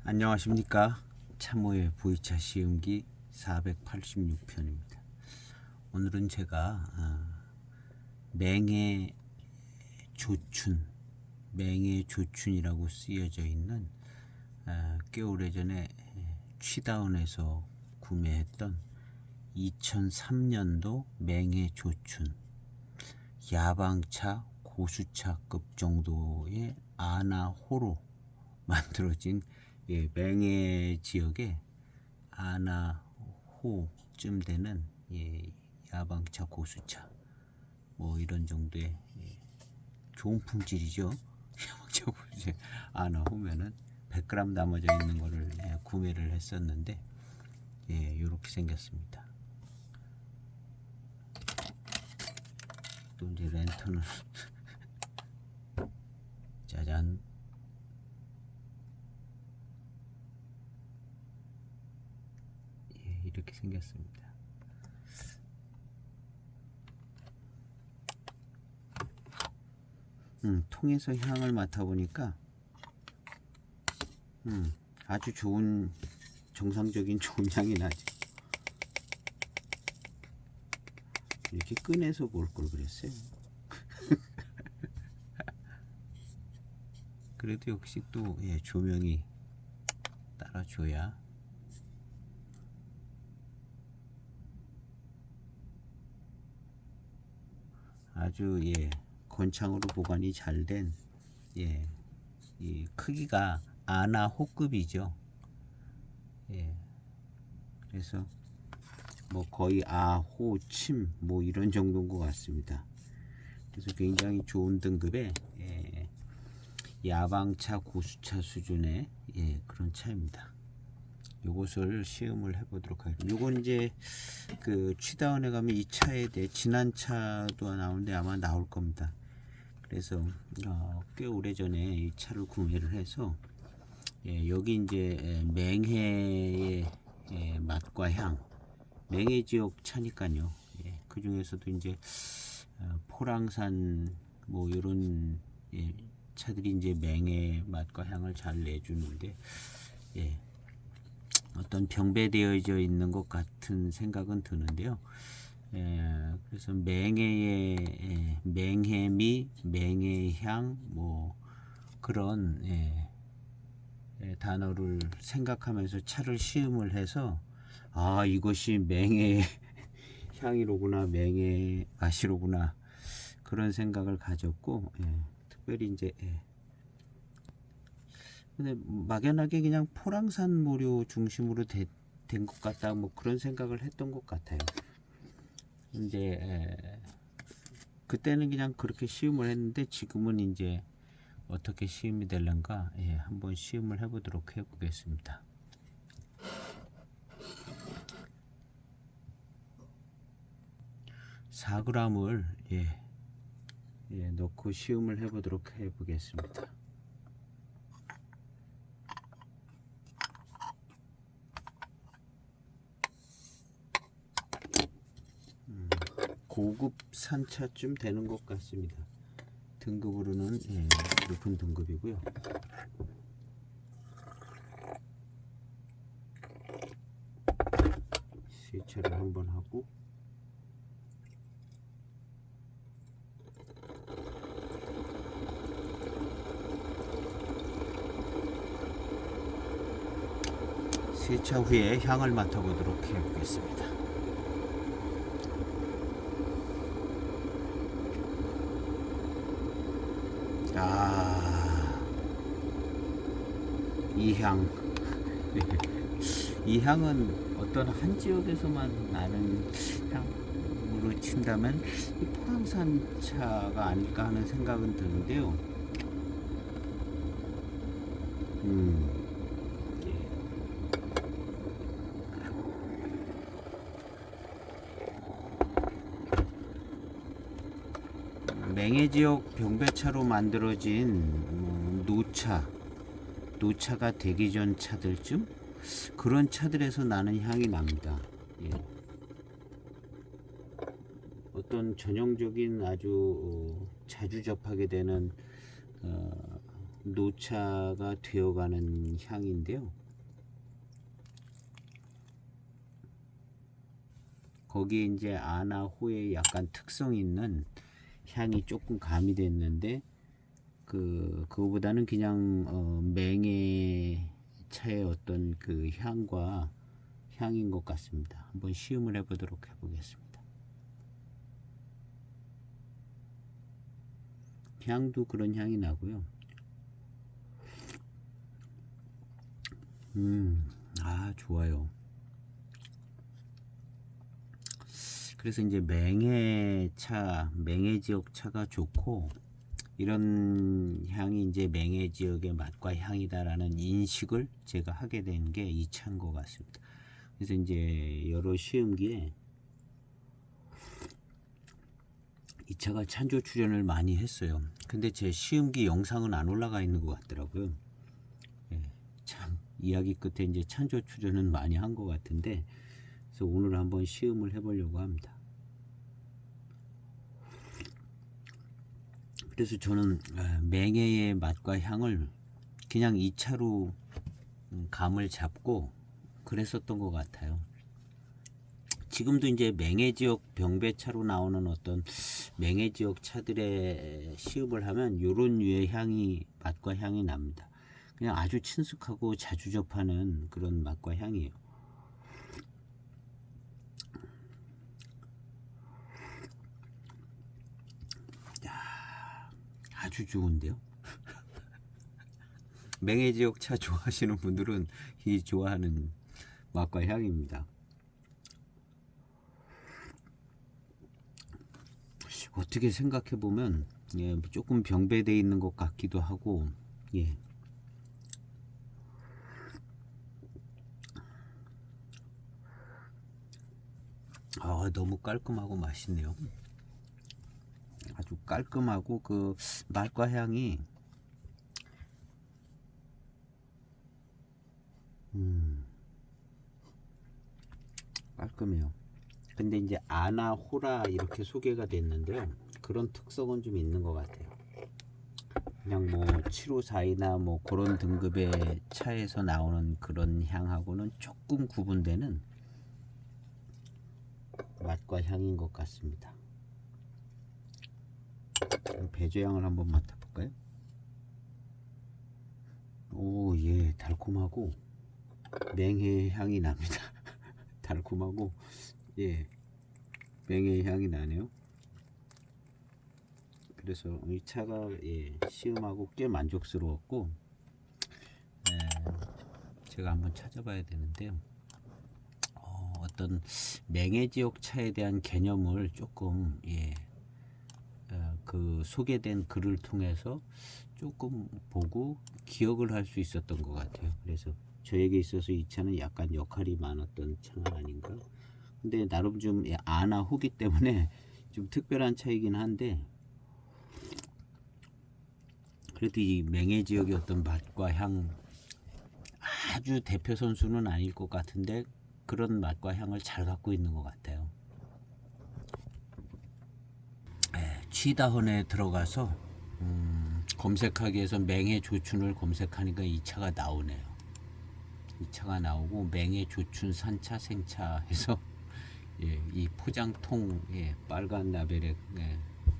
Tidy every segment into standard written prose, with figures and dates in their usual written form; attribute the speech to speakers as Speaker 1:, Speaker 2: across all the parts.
Speaker 1: 안녕하십니까. 참호의 보이차 시음기 486편입니다. 오늘은 제가 맹해조춘이라고 쓰여져 있는 꽤 오래전에 취다운에서 구매했던 2003년도 맹해조춘 야방차 고수차급 정도의 아나호로 만들어진 맹해 지역에 아나호쯤 되는 야방차 고수차 뭐 이런 정도의 좋은 품질이죠. 야방차 고수차 아나호면은 100g 담아져 있는 거를 구매를 했었는데 이렇게 생겼습니다. 또 이제 랜턴을 짜잔. 이렇게 생겼습니다. 통에서 향을 맡아보니까 아주 좋은 정상적인 좋은 향이 나죠. 이렇게 꺼내서 볼 걸 그랬어요. 그래도 역시 또 조명이 따라줘야 아주 건창으로 보관이 잘된 이 크기가 아나호급이죠. 그래서 뭐 거의 아호침 뭐 이런 정도인 것 같습니다. 그래서 굉장히 좋은 등급의 야방차 고수차 수준의 그런 차입니다. 요것을 시음을 해보도록 하겠습니다. 요건 이제 그 취다운에 가면 이 차에 대해 지난 차도 나오는데 아마 나올 겁니다. 그래서 꽤 오래 전에 이 차를 구매를 해서 여기 이제 맹해의 맛과 향, 맹해 지역 차니까요. 그 중에서도 이제 포랑산 뭐 이런 차들이 이제 맹해 맛과 향을 잘 내주는데 어떤 병배되어져 있는 것 같은 생각은 드는데요. 그래서 맹해의 맹해미, 맹해향 뭐 그런 단어를 생각하면서 차를 시음을 해서 이것이 맹해 향이로구나, 맹해 맛이로구나 그런 생각을 가졌고 특별히 이제 근데 막연하게 그냥 포랑산 모료 중심으로 된 것 같다 뭐 그런 생각을 했던 것 같아요. 근데 그때는 그냥 그렇게 시음을 했는데 지금은 이제 어떻게 시음이 될런가 한번 시음을 해보도록 해보겠습니다. (4g을) 넣고 시음을 해보도록 해보겠습니다. 고급 산차쯤 되는 것 같습니다. 등급으로는 높은 등급이고요. 세차를 한번 하고 세차 후에 향을 맡아보도록 해보겠습니다. 이 향. 이 향은 어떤 한 지역에서만 나는 향으로 친다면 이 포항산 차가 아닐까 하는 생각은 드는데요. 맹해 지역 병배차로 만들어진 노차가 되기 전 차들쯤 그런 차들에서 나는 향이 납니다. 어떤 전형적인 아주 자주 접하게 되는 노차가 되어가는 향인데요. 거기에 이제 아나호의 약간 특성 있는 향이 조금 가미됐는데 그거보다는 그냥 맹해 차의 어떤 그 향인 것 같습니다. 한번 시음을 해보도록 해보겠습니다. 향도 그런 향이 나고요. 좋아요. 그래서 이제 맹해 지역 차가 좋고, 이런 향이 이제 맹해 지역의 맛과 향이다라는 인식을 제가 하게 된 게 이 차인 것 같습니다. 그래서 이제 여러 시음기에 이 차가 찬조 출연을 많이 했어요. 근데 제 시음기 영상은 안 올라가 있는 것 같더라고요. 참 이야기 끝에 이제 찬조 출연은 많이 한 것 같은데, 그래서 오늘 한번 시음을 해보려고 합니다. 그래서 저는 맹해의 맛과 향을 그냥 이 차로 감을 잡고 그랬었던 것 같아요. 지금도 이제 맹해 지역 병배차로 나오는 어떤 맹해 지역 차들의 시음을 하면 요런 류의 맛과 향이 납니다. 그냥 아주 친숙하고 자주 접하는 그런 맛과 향이에요. 아주 좋은데요. 맹해 지역 차 좋아하시는 분들은 이 좋아하는 맛과 향입니다. 어떻게 생각해 보면 조금 병배되어 있는 것 같기도 하고, 너무 깔끔하고 맛있네요. 아주 깔끔하고 그 맛과 향이 깔끔해요. 근데 이제 아나호라 이렇게 소개가 됐는데요, 그런 특성은 좀 있는 것 같아요. 그냥 뭐 754이나 뭐 그런 등급의 차에서 나오는 그런 향하고는 조금 구분되는 맛과 향인 것 같습니다. 배조향을 한번 맡아볼까요? 오, 예, 달콤하고 맹해 향이 납니다. 달콤하고 맹해 향이 나네요. 그래서 이 차가 시음하고 꽤 만족스러웠고, 제가 한번 찾아봐야 되는데요. 어떤 맹해 지역 차에 대한 개념을 조금 그 소개된 글을 통해서 조금 보고 기억을 할 수 있었던 것 같아요. 그래서 저에게 있어서 이 차는 약간 역할이 많았던 차가 아닌가. 근데 나름 좀 아나 후기 때문에 좀 특별한 차이긴 한데, 그래도 이 맹해 지역의 어떤 맛과 향, 아주 대표 선수는 아닐 것 같은데 그런 맛과 향을 잘 갖고 있는 것 같아요. 취다헌에 들어가서 검색하기 위해서 맹해 조춘을 검색하니까 이 차가 나오네요. 이 차가 나오고 맹해 조춘 산차 생차 해서 이 포장통 빨간 라벨에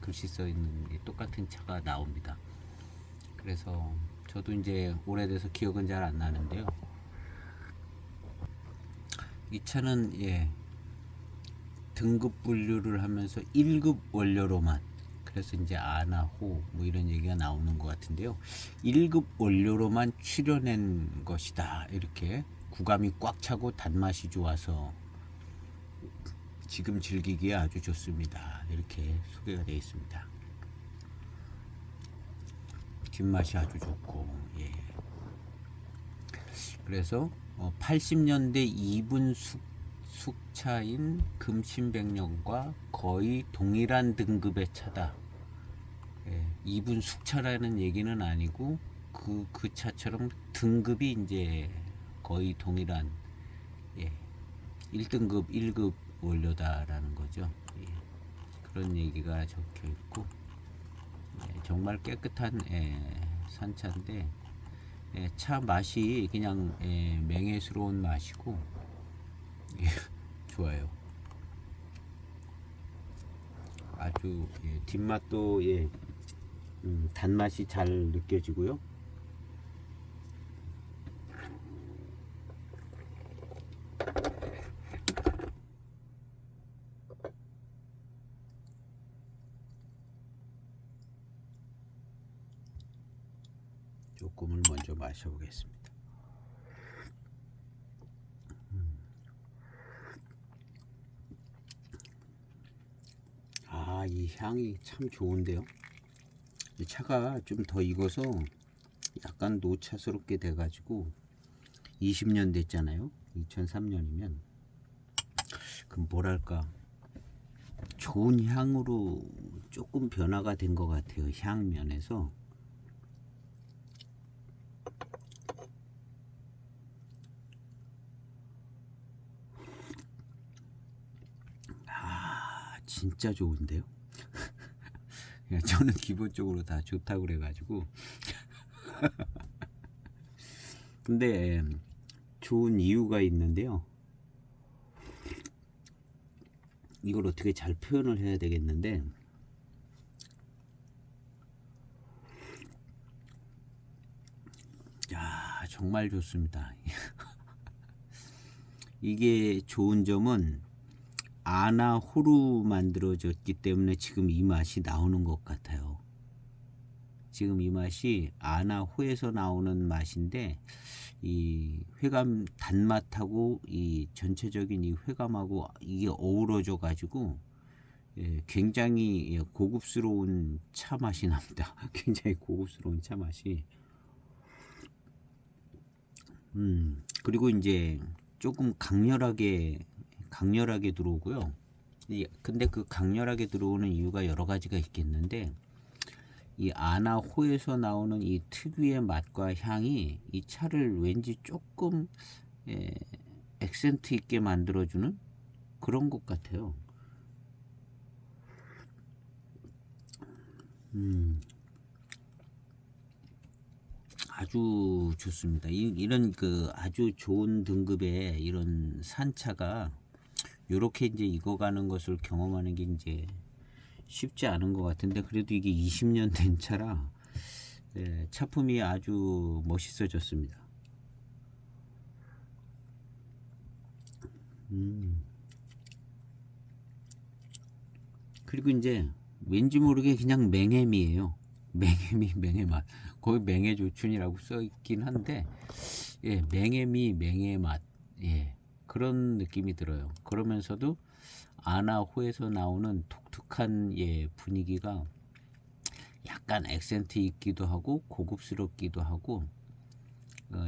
Speaker 1: 글씨 써 있는 게 똑같은 차가 나옵니다. 그래서 저도 이제 오래돼서 기억은 잘 안 나는데요, 이 차는 등급 분류를 하면서 1급 원료로만, 그래서 이제 아나호 뭐 이런 얘기가 나오는 것 같은데요, 1급 원료로만 추려낸 것이다, 이렇게 구감이 꽉 차고 단맛이 좋아서 지금 즐기기에 아주 좋습니다, 이렇게 소개가 되어 있습니다. 뒷맛이 아주 좋고, 그래서 80년대 2분 숙차인 금신백년과 거의 동일한 등급의 차다. 2분 숙차라는 얘기는 아니고 그 차처럼 등급이 이제 거의 동일한 1등급 1급 원료다라는 거죠. 그런 얘기가 적혀 있고, 정말 깨끗한 산차인데 차 맛이 그냥 맹해스러운 맛이고 좋아요. 아주 뒷맛도 단맛이 잘 느껴지고요. 조금을 먼저 마셔보겠습니다. 이 향이 참 좋은데요. 이 차가 좀 더 익어서 약간 노차스럽게 돼가지고 20년 됐잖아요. 2003년이면 그 뭐랄까 좋은 향으로 조금 변화가 된 것 같아요. 향 면에서. 진짜 좋은데요. 저는 기본적으로 다 좋다고 그래가지고 근데 좋은 이유가 있는데요. 이걸 어떻게 잘 표현을 해야 되겠는데, 야 정말 좋습니다. 이게 좋은 점은 아나호로 만들어졌기 때문에 지금 이 맛이 나오는 것 같아요. 지금 이 맛이 아나호에서 나오는 맛인데, 이 회감 단맛하고 이 전체적인 이 회감하고 이게 어우러져 가지고 굉장히 고급스러운 차 맛이 납니다. 굉장히 고급스러운 차 맛이. 그리고 이제 조금 강렬하게 들어오고요. 근데 그 강렬하게 들어오는 이유가 여러 가지가 있겠는데, 이 아나호에서 나오는 이 특유의 맛과 향이 이 차를 왠지 조금 액센트 있게 만들어주는 그런 것 같아요. 아주 좋습니다. 이런 그 아주 좋은 등급의 이런 산차가 요렇게 이제 익어가는 것을 경험하는 게 이제 쉽지 않은 것 같은데, 그래도 이게 20년 된 차라 차품이 아주 멋있어졌습니다. 그리고 이제 왠지 모르게 그냥 맹햄이에요. 맹해맛. 거기 맹해조춘이라고 써 있긴 한데, 맹해맛. 그런 느낌이 들어요. 그러면서도 아나호에서 나오는 독특한 분위기가 약간 액센트 있기도 하고 고급스럽기도 하고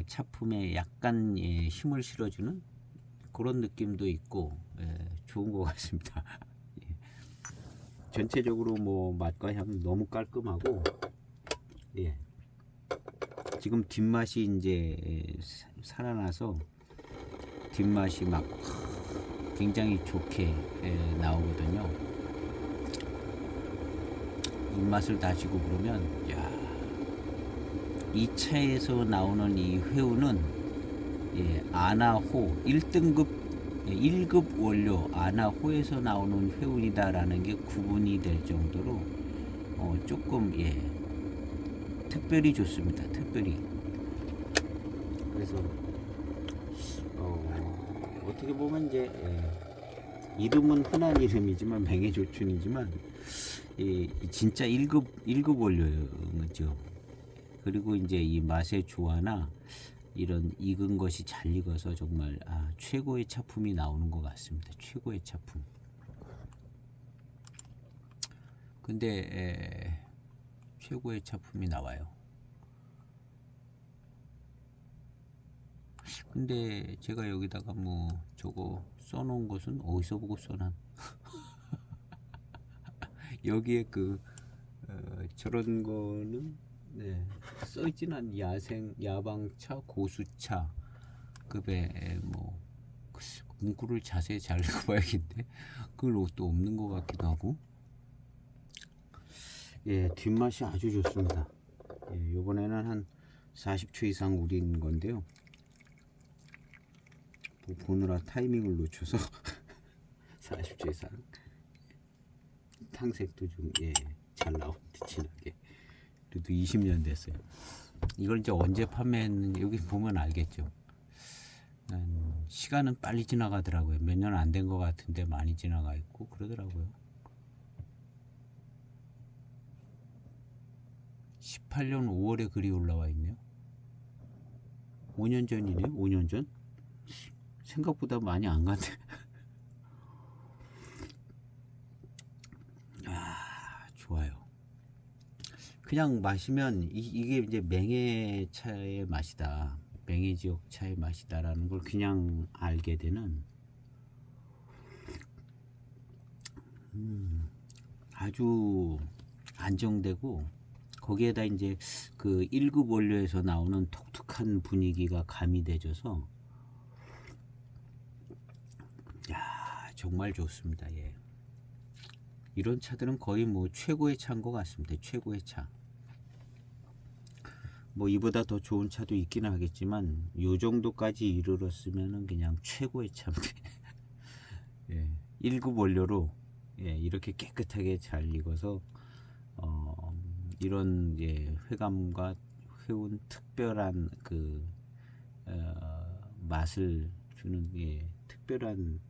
Speaker 1: 차품에 약간 힘을 실어주는 그런 느낌도 있고 좋은 것 같습니다. 전체적으로 뭐 맛과 향이 너무 깔끔하고, 지금 뒷맛이 이제 살아나서 뒷맛이 막 굉장히 좋게 나오거든요. 입맛을 다시고 그러면, 이 차에서 나오는 이 회우는 아나호 1등급 1급 원료 아나호에서 나오는 회운이다라는 게 구분이 될 정도로 조금 특별히 좋습니다. 특별히. 그래서 어떻게 보면 이제 이름은 흔한 이름이지만 맹해조춘이지만 진짜 1급 원료죠. 그리고 이제 이 맛의 조화나 이런 익은 것이 잘 익어서 정말 최고의 차품이 나오는 것 같습니다. 최고의 차품. 근데 최고의 차품이 나와요. 근데 제가 여기다가 뭐 저거 써놓은 것은 어디서 보고 써난 여기에 저런 거는 써있진 않. 야방차 고수차 급의 뭐 문구를 자세히 잘 읽어봐야겠는데 그걸 또 없는 것 같기도 하고. 뒷맛이 아주 좋습니다. 예, 요번에는 한 40초 이상 우린 건데요. 뭐 보느라 타이밍을 놓쳐서 40초 이상. 탕색도 좀 잘 나오는데 진하게. 그래도 20년 됐어요. 이걸 이제 언제 판매했는지 여기 보면 알겠죠. 시간은 빨리 지나가더라고요. 몇 년 안 된 것 같은데 많이 지나가 있고 그러더라고요. 18년 5월에 글이 올라와 있네요. 5년 전이네요. 5년 전. 생각보다 많이 안 갔네. 아, 좋아요. 그냥 마시면 이게 이제 맹해차의 맛이다. 맹해 지역 차의 맛이다라는 걸 그냥 알게 되는 아주 안정되고 거기에다 이제 그 1급 원료에서 나오는 독특한 분위기가 가미돼져서 야, 정말 좋습니다. 예. 이런 차들은 거의 뭐 최고의 차인 것 같습니다. 최고의 차. 뭐 이보다 더 좋은 차도 있기는 하겠지만 요 정도까지 이르렀으면은 그냥 최고의 차입니다. 예. 1급 원료로 이렇게 깨끗하게 잘 익어서 이런 회감과 회운 특별한 그 맛을 주는 특별한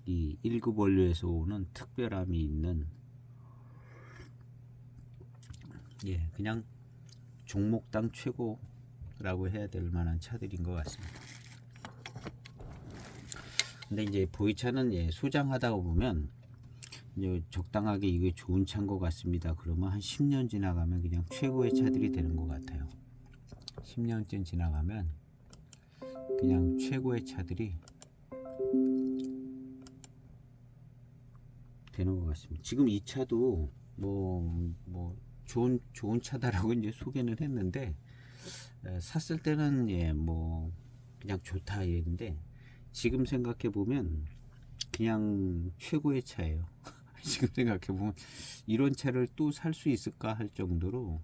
Speaker 1: 이 1급 원료에서 오는 특별함이 있는 그냥 종목당 최고라고 해야 될 만한 차들인 것 같습니다. 근데 이제 보이차는 소장하다 보면 이제 적당하게 이게 좋은 차인 것 같습니다. 그러면 한 10년 지나가면 그냥 최고의 차들이 되는 것 같아요. 10년쯤 지나가면 그냥 최고의 차들이 되는 것 같습니다. 지금 이 차도 뭐 좋은 차다라고 이제 소개는 했는데 샀을 때는 뭐 그냥 좋다 이랬는데 지금 생각해 보면 그냥 최고의 차예요. 지금 생각해 보면 이런 차를 또 살 수 있을까 할 정도로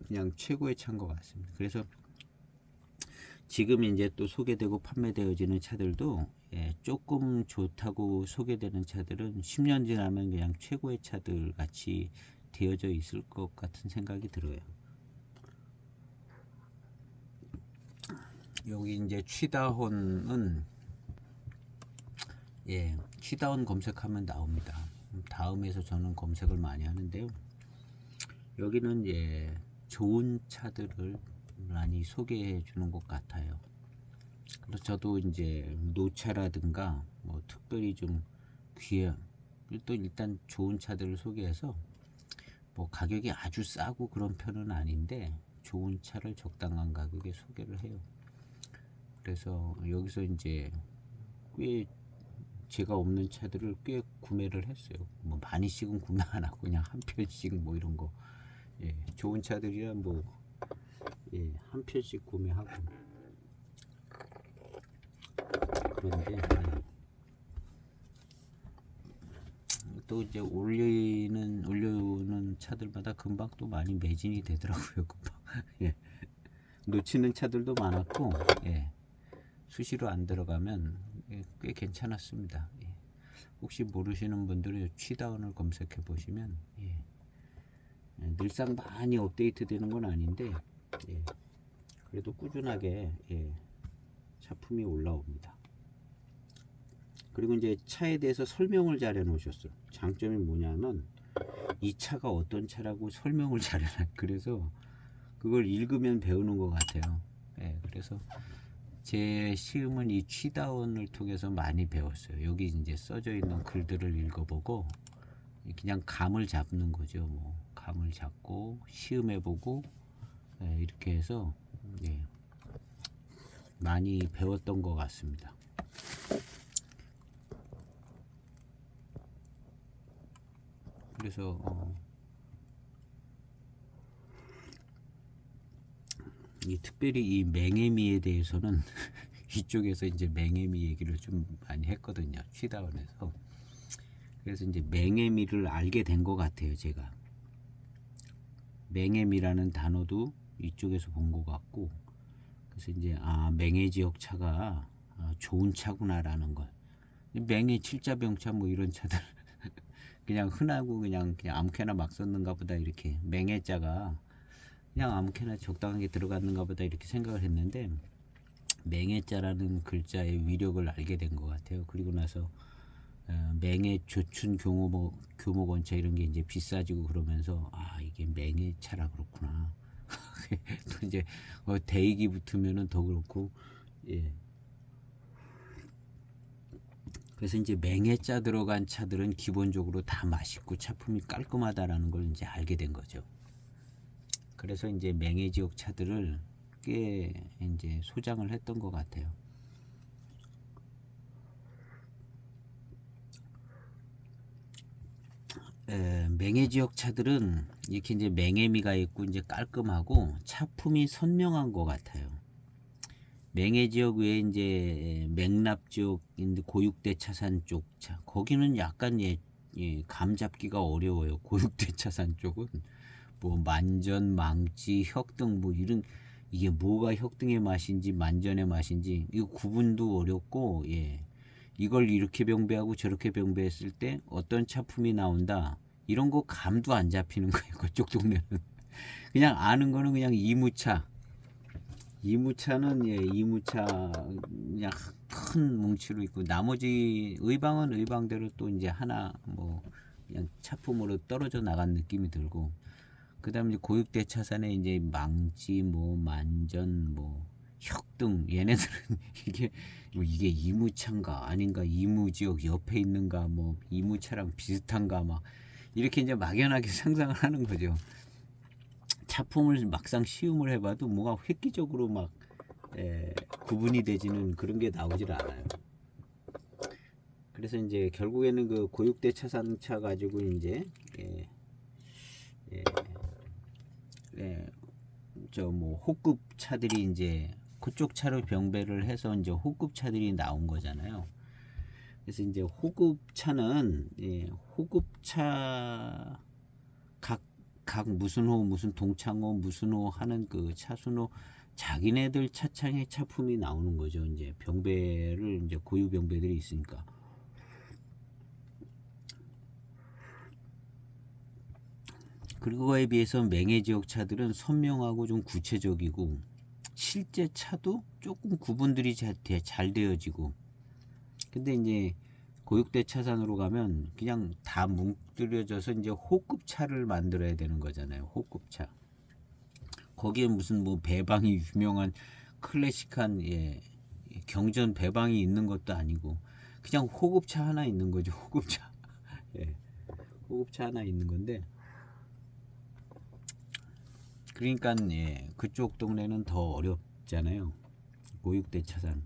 Speaker 1: 그냥 최고의 차인 것 같습니다. 그래서 지금 이제 또 소개되고 판매되어지는 차들도 조금 좋다고 소개되는 차들은 10년 지나면 그냥 최고의 차들 같이 되어져 있을 것 같은 생각이 들어요. 여기 이제 취다혼은 취다혼 검색하면 나옵니다. 다음에서 저는 검색을 많이 하는데요. 여기는 좋은 차들을 많이 소개해 주는 것 같아요. 그래서 저도 이제 노차라든가 뭐 특별히 좀 귀한 또 일단 좋은 차들을 소개해서 뭐 가격이 아주 싸고 그런 편은 아닌데 좋은 차를 적당한 가격에 소개를 해요. 그래서 여기서 이제 꽤 제가 없는 차들을 꽤 구매를 했어요. 뭐 많이씩은 구매 안 하고 그냥 한 편씩 뭐 이런 거 좋은 차들이라 뭐 한 편씩 구매하고 그런데 또 이제 올려오는 차들마다 금방 또 많이 매진이 되더라고요. 금방 놓치는 차들도 많았고 수시로 안 들어가면 꽤 괜찮았습니다. 혹시 모르시는 분들은 취다운을 검색해 보시면 늘상 많이 업데이트 되는 건 아닌데 그래도 꾸준하게 차품이 올라옵니다. 그리고 이제 차에 대해서 설명을 잘 해놓으셨어요. 장점이 뭐냐면 이 차가 어떤 차라고 설명을 잘 해놔요. 그래서 그걸 읽으면 배우는 것 같아요. 그래서 제 시음은 이 취다운을 통해서 많이 배웠어요. 여기 이제 써져 있는 글들을 읽어보고 그냥 감을 잡는 거죠. 뭐 감을 잡고 시음해보고 이렇게 해서 많이 배웠던 것 같습니다. 그래서 특별히 이 맹해미에 대해서는 이쪽에서 이제 맹해미 얘기를 좀 많이 했거든요. 취다운에서. 그래서 이제 맹해미를 알게 된 것 같아요, 제가. 맹엠이라는 단어도 이쪽에서 본 것 같고, 그래서 이제 맹해 지역 차가 좋은 차구나라는 걸. 맹해 칠자병차 뭐 이런 차들 그냥 흔하고 그냥 아무렇게나 막 썼는가 보다, 이렇게 맹해자가 그냥 아무렇게나 적당하게 들어갔는가 보다 이렇게 생각을 했는데, 맹해자라는 글자의 위력을 알게 된 것 같아요. 그리고 나서 맹해 조춘 교목원차 이런 게 이제 비싸지고 그러면서 이게 맹해차라 그렇구나. 또 이제 대익이 붙으면은 더 그렇고, 예. 그래서 이제 맹해자 들어간 차들은 기본적으로 다 맛있고 차품이 깔끔하다라는 걸 이제 알게 된 거죠. 그래서 이제 맹해 지역 차들을 꽤 이제 소장을 했던 것 같아요. 맹해 지역 차들은 이렇게 이제 맹해미가 있고 이제 깔끔하고 차품이 선명한 것 같아요. 맹해 지역 외에 이제 맹납 지역, 고육대 차산 쪽 차, 거기는 약간 감 잡기가 어려워요. 고육대 차산 쪽은 뭐 만전, 망치, 혁등 뭐 이런, 이게 뭐가 혁등의 맛인지 만전의 맛인지 이거 구분도 어렵고, 이걸 이렇게 병배하고 저렇게 병배했을 때 어떤 차품이 나온다, 이런 거 감도 안 잡히는 거예요. 그쪽 동네는 그냥 아는 거는 그냥 이무차는 이무차 그냥 큰 뭉치로 있고, 나머지 의방은 의방대로 또 이제 하나 뭐 그냥 차품으로 떨어져 나간 느낌이 들고, 그다음에 이제 고육대 차산에 이제 망치 뭐 만전 뭐 혁등, 얘네들은 이게 이무차인가 아닌가, 이무지역 옆에 있는가, 뭐 이무차랑 비슷한가, 막 이렇게 이제 막연하게 상상을 하는 거죠. 차품을 막상 시음을 해봐도 뭐가 획기적으로 막 구분이 되지는 그런 게 나오질 않아요. 그래서 이제 결국에는 그 고육대 차산차 가지고 이제 저 뭐 호급 차들이 이제 그쪽 차로 병배를 해서 이제 호급 차들이 나온 거잖아요. 그래서 이제 호급 차는 호급차 각 무슨 호 무슨 동창호 무슨 호 하는 그 차순호 자기네들 차창에 차품이 나오는 거죠. 이제 병배를 이제 고유 병배들이 있으니까. 그거에 비해서 맹해 지역 차들은 선명하고 좀 구체적이고, 실제 차도 조금 구분들이 잘 되어지고, 근데 이제 고육대 차산으로 가면 그냥 다 뭉뚱겨져서 이제 호급 차를 만들어야 되는 거잖아요. 호급 차. 거기에 무슨 뭐 배방이 유명한 클래식한 경전 배방이 있는 것도 아니고, 그냥 호급차 하나 있는 거죠. 호급차. 호급차 하나 있는 건데, 그러니까 그쪽 동네는 더 어렵잖아요. 고육대 차산.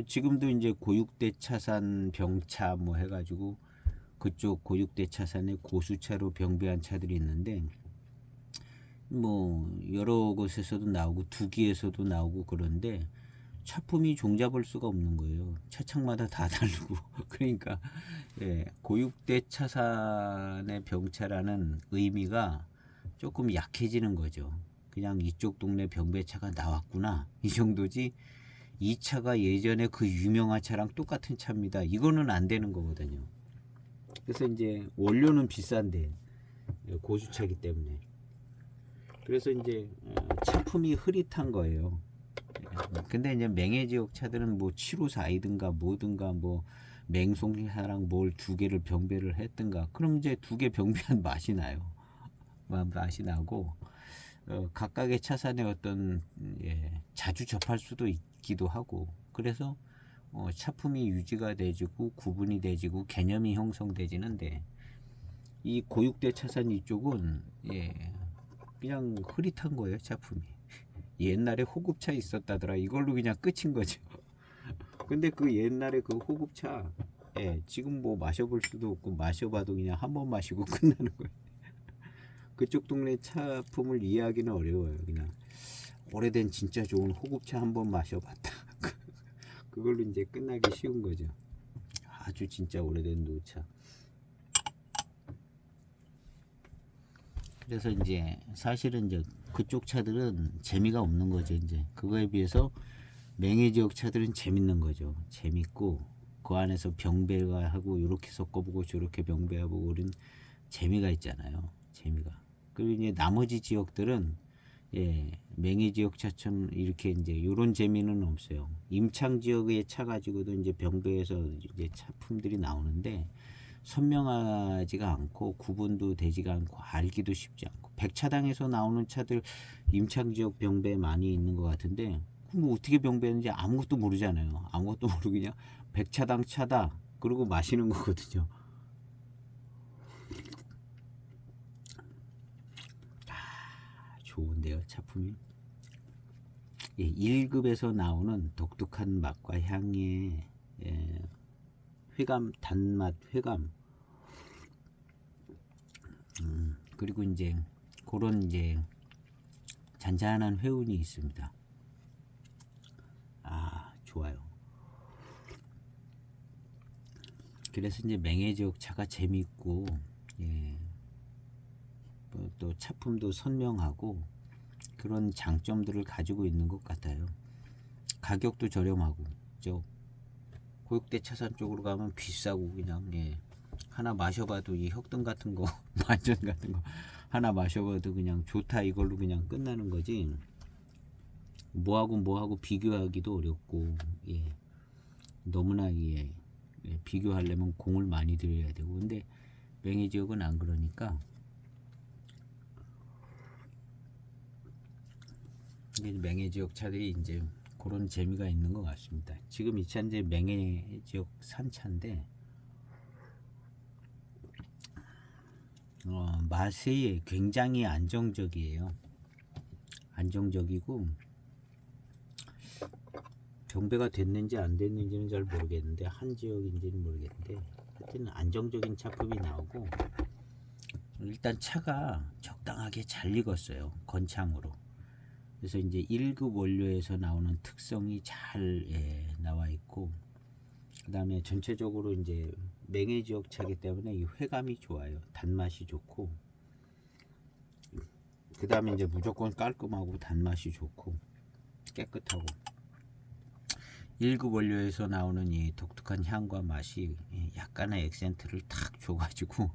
Speaker 1: 지금도 이제 고육대 차산 병차 뭐 해가지고 그쪽 고육대 차산에 고수차로 병배한 차들이 있는데, 뭐 여러 곳에서도 나오고 두기에서도 나오고 그런데 차품이 종잡을 수가 없는 거예요. 차창마다 다 다르고. 그러니까 고육대 차산의 병차라는 의미가 조금 약해지는 거죠. 그냥 이쪽 동네 병배차가 나왔구나, 이 정도지, 이 차가 예전에 그 유명한 차랑 똑같은 차입니다, 이거는 안 되는 거거든요. 그래서 이제 원료는 비싼데 고수차기 때문에, 그래서 이제 차품이 흐릿한 거예요. 근데 이제 맹해 지역 차들은 뭐 754이든가 뭐든가 뭐 맹송사랑 뭘 두 개를 병배를 했든가, 그럼 이제 두 개 병배한 맛이 나요. 맛이 나고, 각각의 차산의 어떤 자주 접할 수도 있기도 하고, 그래서 차품이 유지가 되지고 구분이 되지고 개념이 형성되지는데, 이 고육대 차산 이쪽은 그냥 흐릿한 거예요. 차품이 옛날에 호급차 있었다더라, 이걸로 그냥 끝인 거죠. 근데 그 옛날에 그 호급차 지금 뭐 마셔볼 수도 없고, 마셔봐도 그냥 한 번 마시고 끝나는 거예요. 그쪽 동네 차품을 이해하기는 어려워요. 그냥 오래된 진짜 좋은 호급차 한번 마셔봤다. 그걸로 이제 끝나기 쉬운 거죠. 아주 진짜 오래된 노차. 그래서 이제 사실은 이제 그쪽 차들은 재미가 없는 거죠. 이제 그거에 비해서 맹해 지역 차들은 재밌는 거죠. 재밌고 그 안에서 병배가 하고 이렇게 섞어보고 저렇게 병배하고 그런 재미가 있잖아요. 재미가. 그리고 이제 나머지 지역들은 맹해 지역 차처럼 이렇게 이제 요런 재미는 없어요. 임창 지역의 차 가지고도 이제 병배에서 이제 차품들이 나오는데 선명하지가 않고 구분도 되지가 않고 알기도 쉽지 않고 백차당에서 나오는 차들 임창 지역 병배 많이 있는 것 같은데 뭐 어떻게 병배했는지 아무것도 모르잖아요. 아무것도 모르고 그냥 백차당 차다 그러고 마시는 거거든요. 좋은데요, 차품이. 1급에서 나오는 독특한 맛과 향의 회감, 단맛, 회감. 그리고 이제 그런 이제 잔잔한 회운이 있습니다. 좋아요. 그래서 이제 맹해 지역 차가 재밌고, 또 차품도 선명하고 그런 장점들을 가지고 있는 것 같아요. 가격도 저렴하고 저 고육대 차산 쪽으로 가면 비싸고 그냥 하나 마셔봐도 이 혁등 같은 거 만전 같은 거 하나 마셔봐도 그냥 좋다 이걸로 그냥 끝나는 거지 뭐하고 비교하기도 어렵고 너무나 비교하려면 공을 많이 들여야 되고 근데 맹해 지역은 안 그러니까 맹해 지역 차들이 이제 그런 재미가 있는 것 같습니다. 지금 이 차는 이제 맹해 지역 산차인데 맛이 굉장히 안정적이에요. 안정적이고 경배가 됐는지 안 됐는지는 잘 모르겠는데 한 지역인지는 모르겠는데 하여튼 안정적인 차품이 나오고 일단 차가 적당하게 잘 익었어요. 건창으로. 그래서 이제 1급 원료에서 나오는 특성이 잘 나와 있고 그 다음에 전체적으로 이제 맹해 지역 차기 때문에 이 회감이 좋아요. 단맛이 좋고 그 다음에 이제 무조건 깔끔하고 단맛이 좋고 깨끗하고 1급 원료에서 나오는 이 독특한 향과 맛이 약간의 액센트를 탁 줘가지고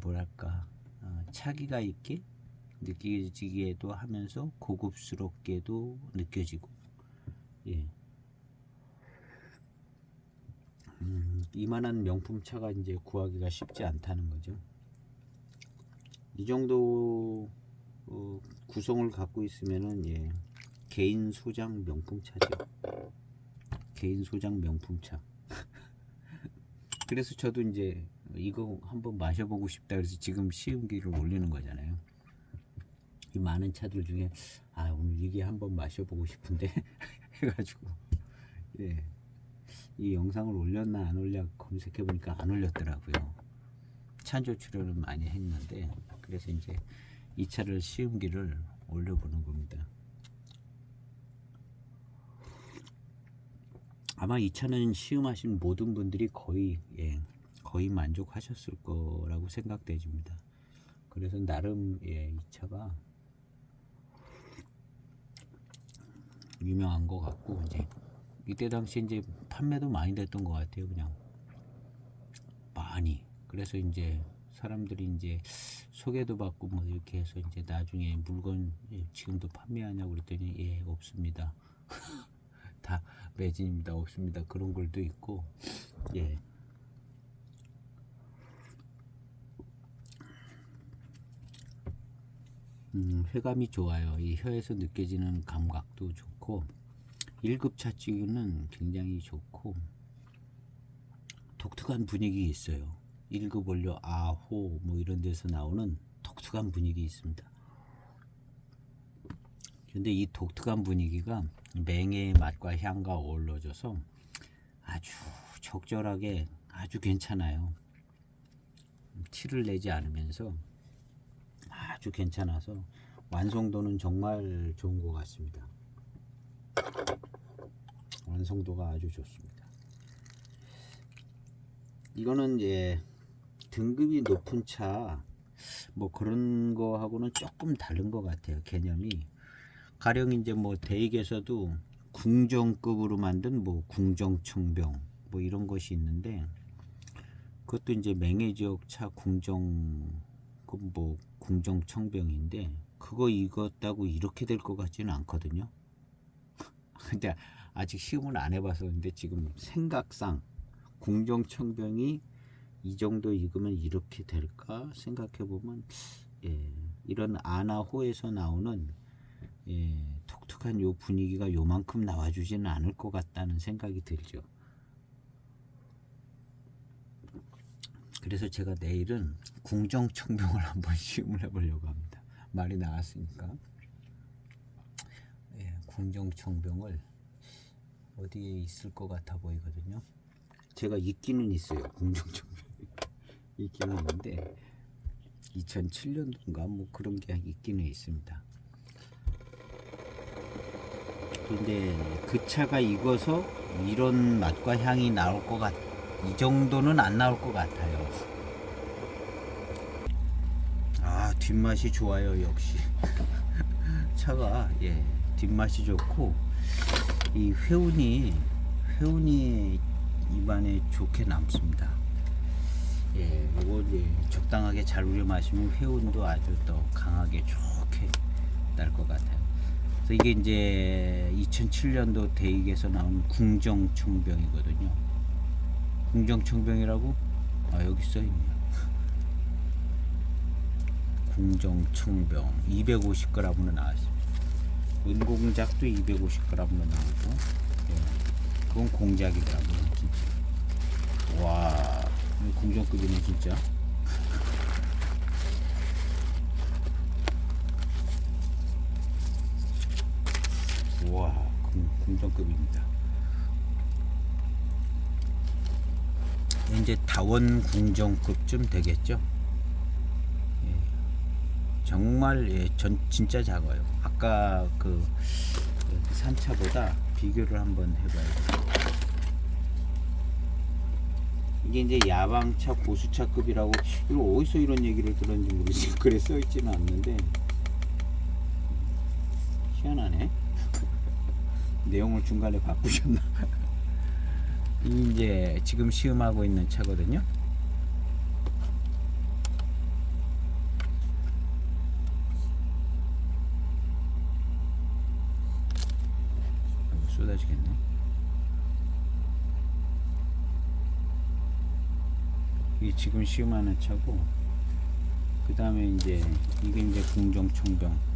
Speaker 1: 뭐랄까 차기가 있게 느껴지기도 하면서 고급스럽게도 느껴지고 이만한 명품차가 이제 구하기가 쉽지 않다는 거죠. 이 정도 구성을 갖고 있으면은 개인 소장 명품차죠. 개인 소장 명품차. 그래서 저도 이제 이거 한번 마셔보고 싶다 그래서 지금 시음기를 올리는 거잖아요. 이 많은 차들 중에 오늘 이게 한번 마셔보고 싶은데 해가지고 이 영상을 올렸나 안 올려 검색해 보니까 안 올렸더라고요. 찬조 출연을 많이 했는데 그래서 이제 이 차를 시음기를 올려보는 겁니다. 아마 이 차는 시음하신 모든 분들이 거의 만족하셨을 거라고 생각되집니다. 그래서 나름 이 차가 유명한 것 같고 이제 이때 당시 이제 판매도 많이 됐던 것 같아요. 그냥 많이. 그래서 이제 사람들이 이제 소개도 받고 뭐 이렇게 해서 이제 나중에 물건 지금도 판매하냐고 그랬더니 없습니다. 다 매진입니다. 없습니다. 그런 글도 있고 회감이 좋아요. 이 혀에서 느껴지는 감각도 좋고 1급 차치기는 굉장히 좋고 독특한 분위기 있어요. 1급 원료 아호 뭐 이런 데서 나오는 독특한 분위기 있습니다. 근데 이 독특한 분위기가 맹해의 맛과 향과 어우러져서 아주 적절하게 아주 괜찮아요. 티를 내지 않으면서 아주 괜찮아서 완성도는 정말 좋은 것 같습니다. 완성도가 아주 좋습니다. 이거는 등급이 높은 차 뭐 그런 거하고는 조금 다른 것 같아요. 개념이. 가령 이제 뭐 대익에서도 궁정급으로 만든 뭐 궁정청병 뭐 이런 것이 있는데, 그것도 이제 맹해지역차 궁정급 뭐 궁정청병인데, 그거 익었다고 이렇게 될 것 같지는 않거든요. 근데 아직 시험을 안 해봐서. 근데 지금 생각상 궁정청병이 이 정도 익으면 이렇게 될까 생각해 보면, 예, 이런 아나호에서 나오는, 예, 독특한 요 분위기가 요만큼 나와주지는 않을 것 같다는 생각이 들죠. 그래서 제가 내일은 궁정청병을 한번 시음을 해보려고 합니다. 말이 나왔으니까. 예, 궁정청병을 어디에 있을 것 같아 보이거든요. 제가 있기는 있어요. 궁정청병 있기는 있는데 2007년도인가 뭐 그런 게 있기는 있습니다. 근데 그 차가 익어서 이런 맛과 향이 나올 것 이 정도는 안 나올 것 같아요. 아, 뒷맛이 좋아요. 역시 차가, 예, 뒷맛이 좋고 이 회운이 입안에 좋게 남습니다. 예, 이거 이제 적당하게 잘 우려 마시면 회운도 아주 더 강하게 좋게 날 것 같아요. 그래서 이게 이제 2007년도 대익에서 나온 궁정청병이거든요. 궁정청병이라고? 아, 여기 써있네요. 궁정청병 250g으로 나왔습니다. 은공작도 250g으로 나오고, 예, 그건 공작이더라고요. 진짜. 와, 궁정급이네 진짜. 와, 궁정급입니다. 이제 다원 궁정급쯤 되겠죠. 예, 정말, 예, 진짜 작아요. 아까 그 산차보다 비교를 한번 해봐요. 이게 이제 야방차 고수차급이라고, 이거 어디서 이런 얘기를 들었는지 모르겠어요. 그래 써있지는 않는데 희한하네. 내용을 중간에 바꾸셨나. 이제 지금 시음하고 있는 차거든요. 쏟아지겠네. 이게 지금 시음하는 차고, 그 다음에 이제 이게 이제 궁정청병.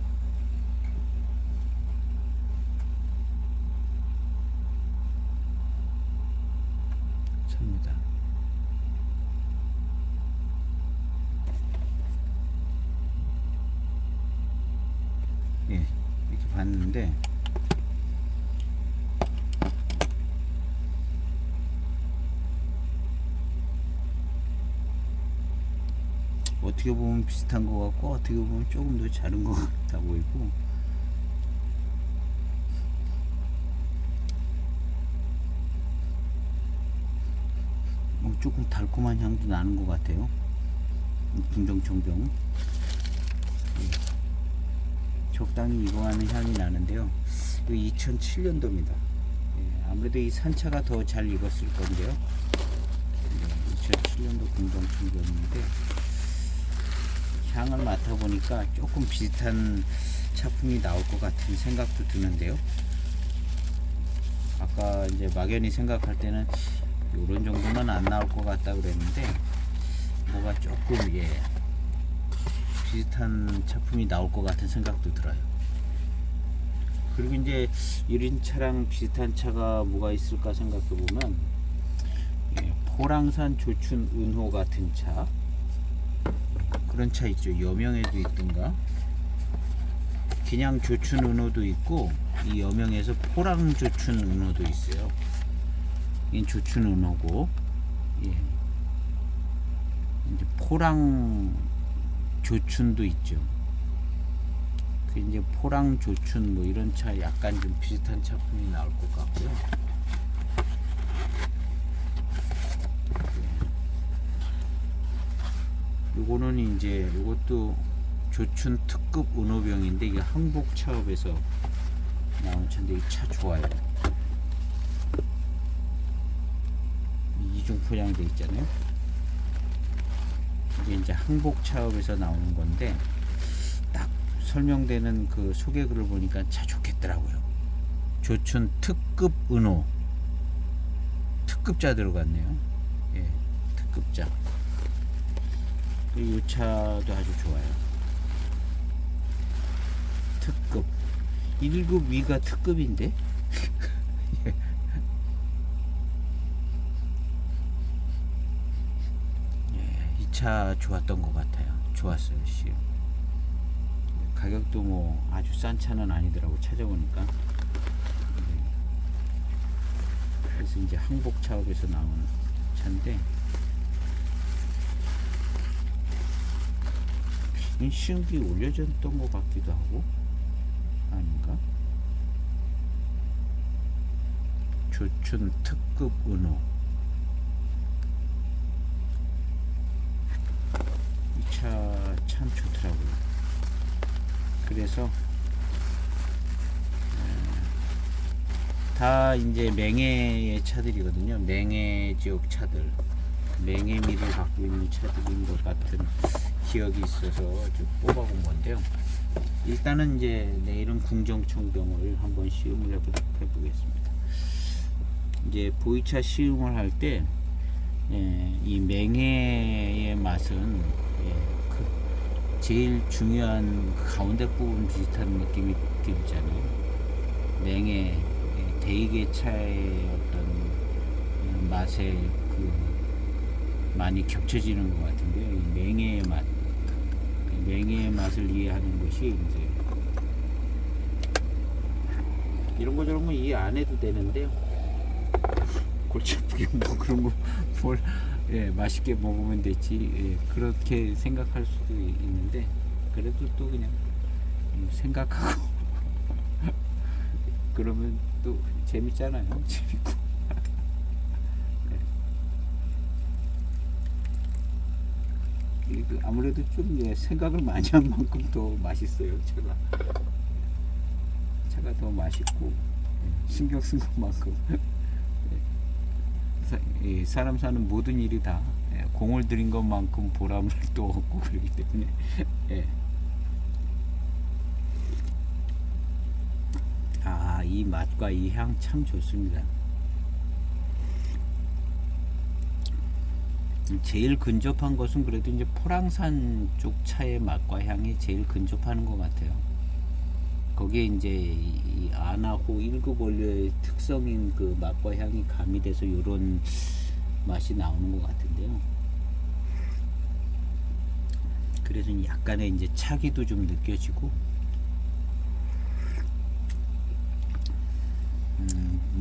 Speaker 1: 차입니다. 예, 이렇게 봤는데 어떻게 보면 비슷한 것 같고, 어떻게 보면 조금 더 다른 것 같아 보이고, 조금 달콤한 향도 나는 것 같아요. 궁정청병. 적당히 익어가는 향이 나는데요. 2007년도입니다. 예, 아무래도 이 산차가 더 잘 익었을 건데요. 2007년도 궁정청병인데 향을 맡아보니까 조금 비슷한 차품이 나올 것 같은 생각도 드는데요. 아까 이제 막연히 생각할 때는 요런 정도는 안 나올 것 같다 그랬는데, 뭐가 조금, 예, 비슷한 차품이 나올 것 같은 생각도 들어요. 그리고 이제 이런 차랑 비슷한 차가 뭐가 있을까 생각해 보면, 예, 포랑산 조춘 은호 같은 차, 그런 차 있죠. 여명에도 있던가. 그냥 조춘 은호도 있고, 이 여명에서 포랑 조춘 은호도 있어요. 이 조춘 은호고, 예, 이제 포랑 조춘도 있죠. 그 이제 포랑 조춘 뭐 이런 차 약간 좀 비슷한 차품이 나올 것 같고요. 요거는 이제 요것도 조춘 특급 은호병인데 이게 항복 차업에서 나온 차인데 이 차 좋아요. 이중 포장돼 있잖아요. 이게 이제 항복 차업에서 나오는 건데 딱 설명되는 그 소개글을 보니까 차 좋겠더라고요. 조춘 특급 은호, 특급자 들어갔네요. 예, 특급자. 이 차도 아주 좋아요. 특급 1급 위가 특급인데 예, 이 차 좋았던 것 같아요. 좋았어요. 시음 가격도 뭐 아주 싼 차는 아니더라고 찾아보니까. 그래서 이제 항복 차업에서 나온 차인데 시음기 올려졌던 것 같기도 하고 아닌가? 조춘 특급 은호 이 차 참 좋더라고요. 그래서 다 이제 맹해의 차들이거든요. 맹해 지역 차들, 맹해미를 갖고 있는 차들인 것 같은 기억이 있어서 좀 뽑아본 건데요. 일단은 이제 내일은 궁정청병을 한번 시음을 해보겠습니다. 이제 보이차 시음을 할 때 이 맹해의 맛은 제일 중요한 가운데 부분 비슷한 느낌이 들잖아요. 맹해 대이계차의 어떤 맛에 그 많이 겹쳐지는 것 같은데요. 이 맹해의 맛, 맹해의 맛을 이해하는 것이 이제 이런 거 저런 거 이해 안 해도 되는데요. 골치 아프게 뭐 그런 거 뭘 맛있게 먹으면 되지 그렇게 생각할 수도 있는데 그래도 또 그냥 생각하고 그러면 또 재밌잖아요. 재밌고 아무래도 좀 생각을 많이 한 만큼 더 맛있어요. 차가 더 맛있고 신경 쓴 것만큼 사람 사는 모든 일이 다 공을 들인 것만큼 보람을 또 얻고 그러기 때문에 이 맛과 이 향 참 좋습니다. 제일 근접한 것은 그래도 이제 포랑산 쪽 차의 맛과 향이 제일 근접하는 것 같아요. 거기에 이제 이 안하호 1급 원료의 특성인 그 맛과 향이 가미돼서 이런 맛이 나오는 것 같은데요. 그래서 약간의 이제 차기도 좀 느껴지고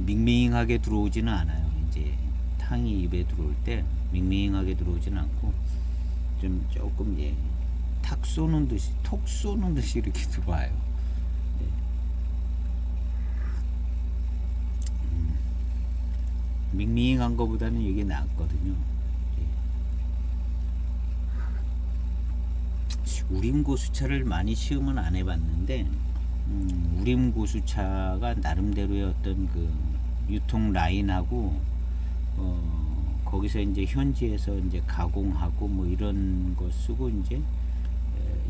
Speaker 1: 밍밍하게 들어오지는 않아요. 이제 탕이 입에 들어올 때 밍밍하게 들어오지는 않고 좀 조금 탁 쏘는 듯이 톡 쏘는 듯이 이렇게 들어와요. 밍밍한 거보다는 이게 낫거든요. 우림고수차를 많이 시음은 안 해봤는데 우림고수차가 나름대로의 어떤 그 유통 라인하고 거기서 이제 현지에서 이제 가공하고 뭐 이런 거 쓰고 이제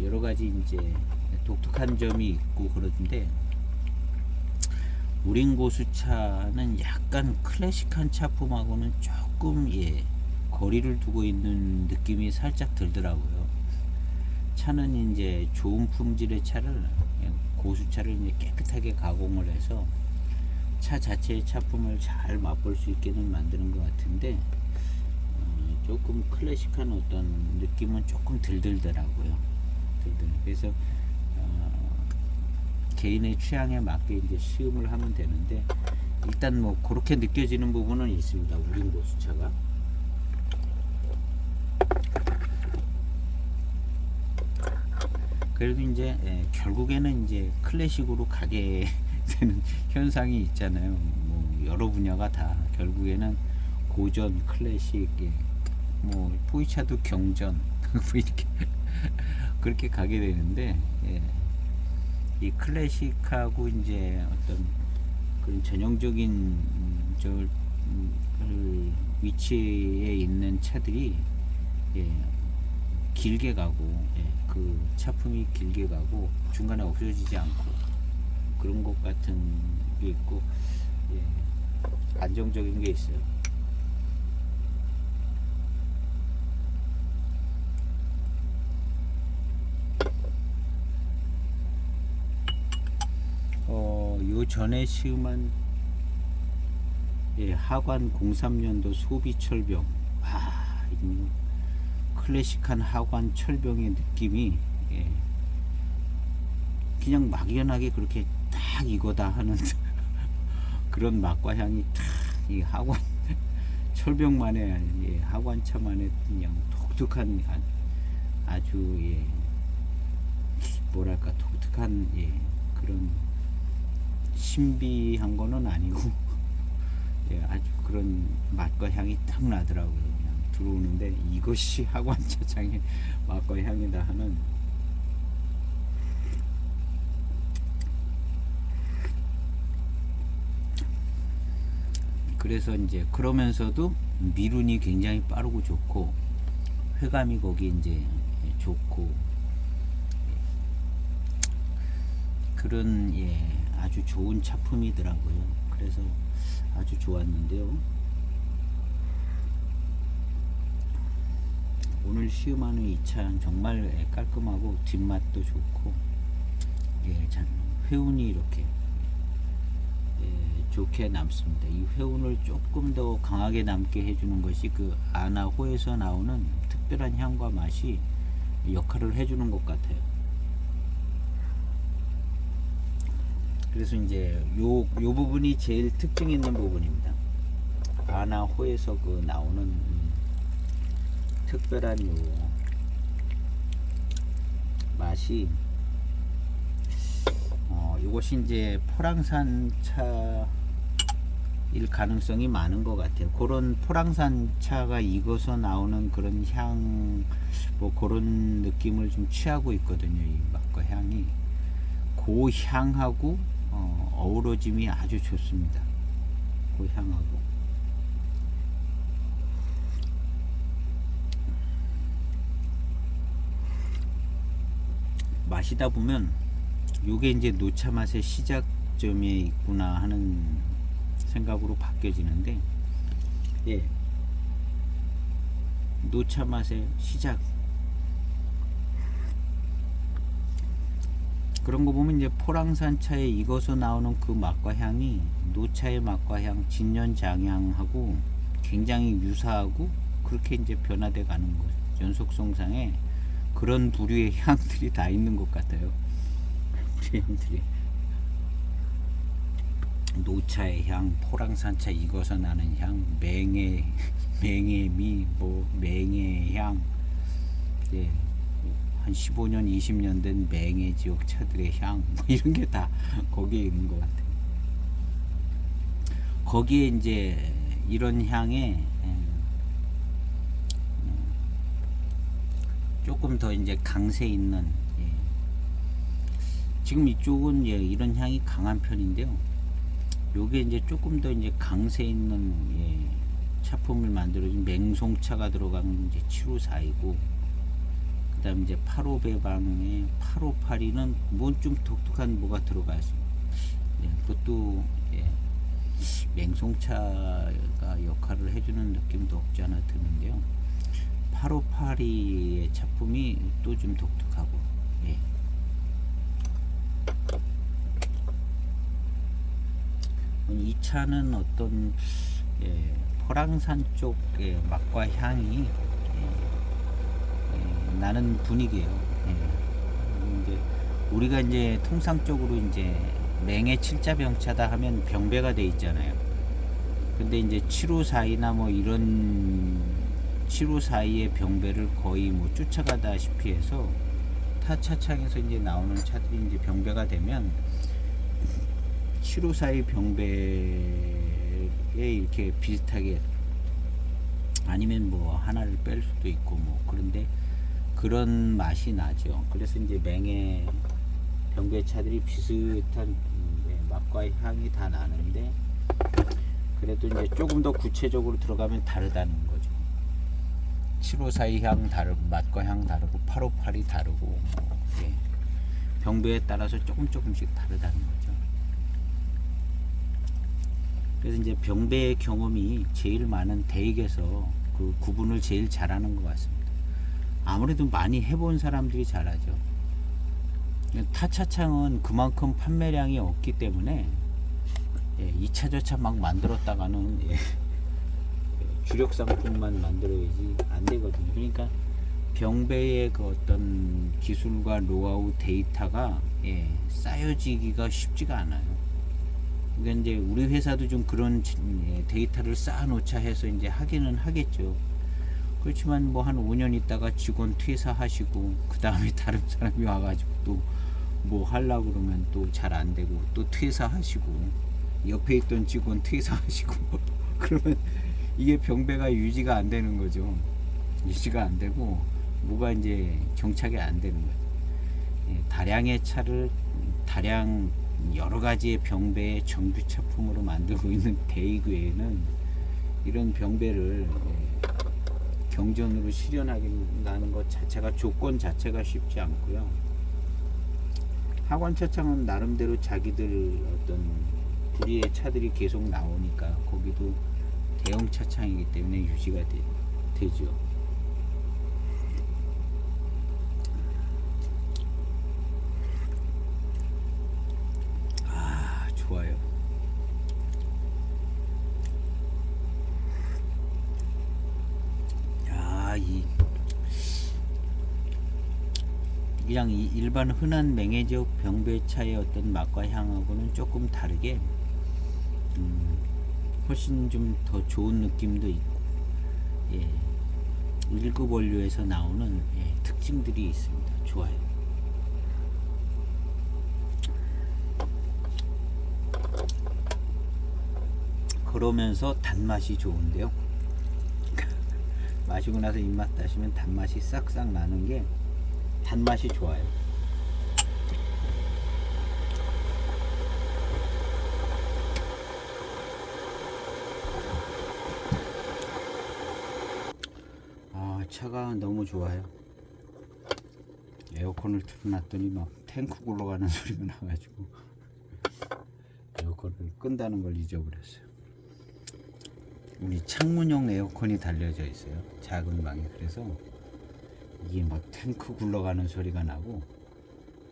Speaker 1: 여러 가지 이제 독특한 점이 있고 그러는데 우림고수차는 약간 클래식한 차품하고는 조금 거리를 두고 있는 느낌이 살짝 들더라고요. 차는 이제 좋은 품질의 차를 고수차를 이제 깨끗하게 가공을 해서 차 자체의 차품을 잘 맛볼 수 있게는 만드는 것 같은데 조금 클래식한 어떤 느낌은 조금 들더라고요. 그래서 개인의 취향에 맞게 이제 시음을 하면 되는데 일단 뭐 그렇게 느껴지는 부분은 있습니다. 우림고수차가. 그래도 이제 결국에는 이제 클래식으로 가게 되는 현상이 있잖아요. 뭐 여러 분야가 다 결국에는 고전, 클래식, 뭐 포이차도 경전 뭐 이렇게 그렇게 가게 되는데, 예. 이 클래식하고 이제 어떤 그런 전형적인 그 위치에 있는 차들이, 예, 길게 가고, 예, 그 차품이 길게 가고 중간에 없어지지 않고 그런 것 같은 게 있고, 예, 안정적인 게 있어요. 요 전에 시음한, 예, 하관 03년도 소비 철병. 이 클래식한 하관 철병의 느낌이, 예, 그냥 막연하게 그렇게 딱 이거다 하는 그런 맛과 향이 딱 이 하관 철병만의, 예, 하관차만의 그냥 독특한, 아주, 예, 뭐랄까 독특한, 예, 그런 신비한 거는 아니고 예, 아주 그런 맛과 향이 딱 나더라고요. 그냥 들어오는데 이것이 하관차장의 맛과 향이다 하는. 그래서 이제 그러면서도 미룬이 굉장히 빠르고 좋고 회감이 거기 이제 좋고, 그런, 예, 아주 좋은 차품이더라고요. 그래서 아주 좋았는데요. 오늘 시음하는 이 차는 정말 깔끔하고 뒷맛도 좋고, 예, 참 회운이 이렇게, 예, 좋게 남습니다. 이 회운을 조금 더 강하게 남게 해주는 것이 그 아나호에서 나오는 특별한 향과 맛이 역할을 해주는 것 같아요. 그래서 이제 요 부분이 제일 특징 있는 부분입니다. 아나호에서 그 나오는 특별한 요 맛이, 요것이 이제 포랑산 차일 가능성이 많은 것 같아요. 그런 포랑산 차가 익어서 나오는 그런 향, 뭐 그런 느낌을 좀 취하고 있거든요. 이 맛과 향이 그 향하고 어우러짐이 아주 좋습니다. 그 향하고. 마시다 보면 요게 이제 노차 맛의 시작점에 있구나 하는 생각으로 바뀌어지는데, 예, 노차 맛의 시작, 그런 거 보면 이제 포랑산 차에 익어서 나오는 그 맛과 향이 노차의 맛과 향, 진년장향하고 굉장히 유사하고 그렇게 이제 변화돼 가는 것, 연속성상에 그런 부류의 향들이 다 있는 것 같아요. 향들이 노차의 향, 포랑산차 익어서 나는 향, 맹해미, 뭐 맹해 향, 예, 한 15년, 20년 된 맹해 지역 차들의 향, 뭐 이런 게 다 거기에 있는 것 같아요. 거기에 이제 이런 향에 조금 더 이제 강세 있는, 예, 지금 이쪽은, 예, 이런 향이 강한 편인데요. 요게 이제 조금 더 이제 강세 있는, 예, 차품을 만들어준 맹송차가 들어간 이제 754이고, 그 다음 이제 85배방에 8582는 뭐 좀 독특한 뭐가 들어가 있습니다. 예, 그것도, 예, 맹송차가 역할을 해주는 느낌도 없지 않아 드는데요. 8582의 차품이 또 좀 독특하고, 예. 이 차는 어떤, 예, 포랑산 쪽의 맛과 향이, 예, 나는 분위기예요. 예. 이제 우리가 이제 통상적으로 이제 맹의 칠자병차다 하면 병배가 돼 있잖아요. 근데 이제 7542나 뭐 이런 7542의 병배를 거의 뭐 쫓아가다시피 해서 타 차창에서 이제 나오는 차들이 이제 병배가 되면 7542 병배에 이렇게 비슷하게, 아니면 뭐 하나를 뺄 수도 있고 뭐, 그런데 그런 맛이 나죠. 그래서 이제 맹해 병배차들이 비슷한 맛과 향이 다 나는데, 그래도 이제 조금 더 구체적으로 들어가면 다르다는 거죠. 752 향 다르고, 맛과 향 다르고, 858이 다르고, 예. 병배에 따라서 조금씩 다르다는 거죠. 그래서 이제 병배의 경험이 제일 많은 대익에서 그 구분을 제일 잘하는 것 같습니다. 아무래도 많이 해본 사람들이 잘하죠. 타차창은 그만큼 판매량이 없기 때문에 2차저차 막 만들었다가는 주력 상품만 만들어야지 안 되거든요. 그러니까 병배의 그 어떤 기술과 노하우 데이터가 쌓여지기가 쉽지가 않아요. 그러니까 이제 우리 회사도 좀 그런 데이터를 쌓아놓자 해서 이제 하기는 하겠죠. 그렇지만 뭐 한 5년 있다가 직원 퇴사하시고 그 다음에 다른 사람이 와가지고 또 뭐 하려고 그러면 또 잘 안 되고 또 퇴사하시고 옆에 있던 직원 퇴사하시고 그러면 이게 병배가 유지가 안 되는 거죠. 유지가 안 되고 뭐가 이제 정착이 안 되는 거죠. 다량의 차를 다량 여러 가지의 병배의 정규차품으로 만들고 있는 대익외에는 이런 병배를 경전으로 실현하는 것 자체가 조건 자체가 쉽지 않고요. 학원차창은 나름대로 자기들 어떤 불의의 차들이 계속 나오니까 거기도 대형 차창이기 때문에 유지가 되죠. 아, 좋아요. 야, 그냥 이 일반 흔한 맹해지역 병배차의 어떤 맛과 향하고는 조금 다르게 훨씬 좀 더 좋은 느낌도 있고, 1급 원료에서 나오는 특징들이 있습니다. 좋아요. 그러면서 단맛이 좋은데요. 마시고 나서 입맛 다시면 단맛이 싹싹 나는 게 단맛이 좋아요. 아, 차가 너무 좋아요. 에어컨을 틀어놨더니 막 탱크 굴러가는 소리가 나가지고 에어컨을 끈다는 걸 잊어버렸어요. 우리 창문용 에어컨이 달려져 있어요. 작은 방에. 그래서 이게 막 탱크 굴러가는 소리가 나고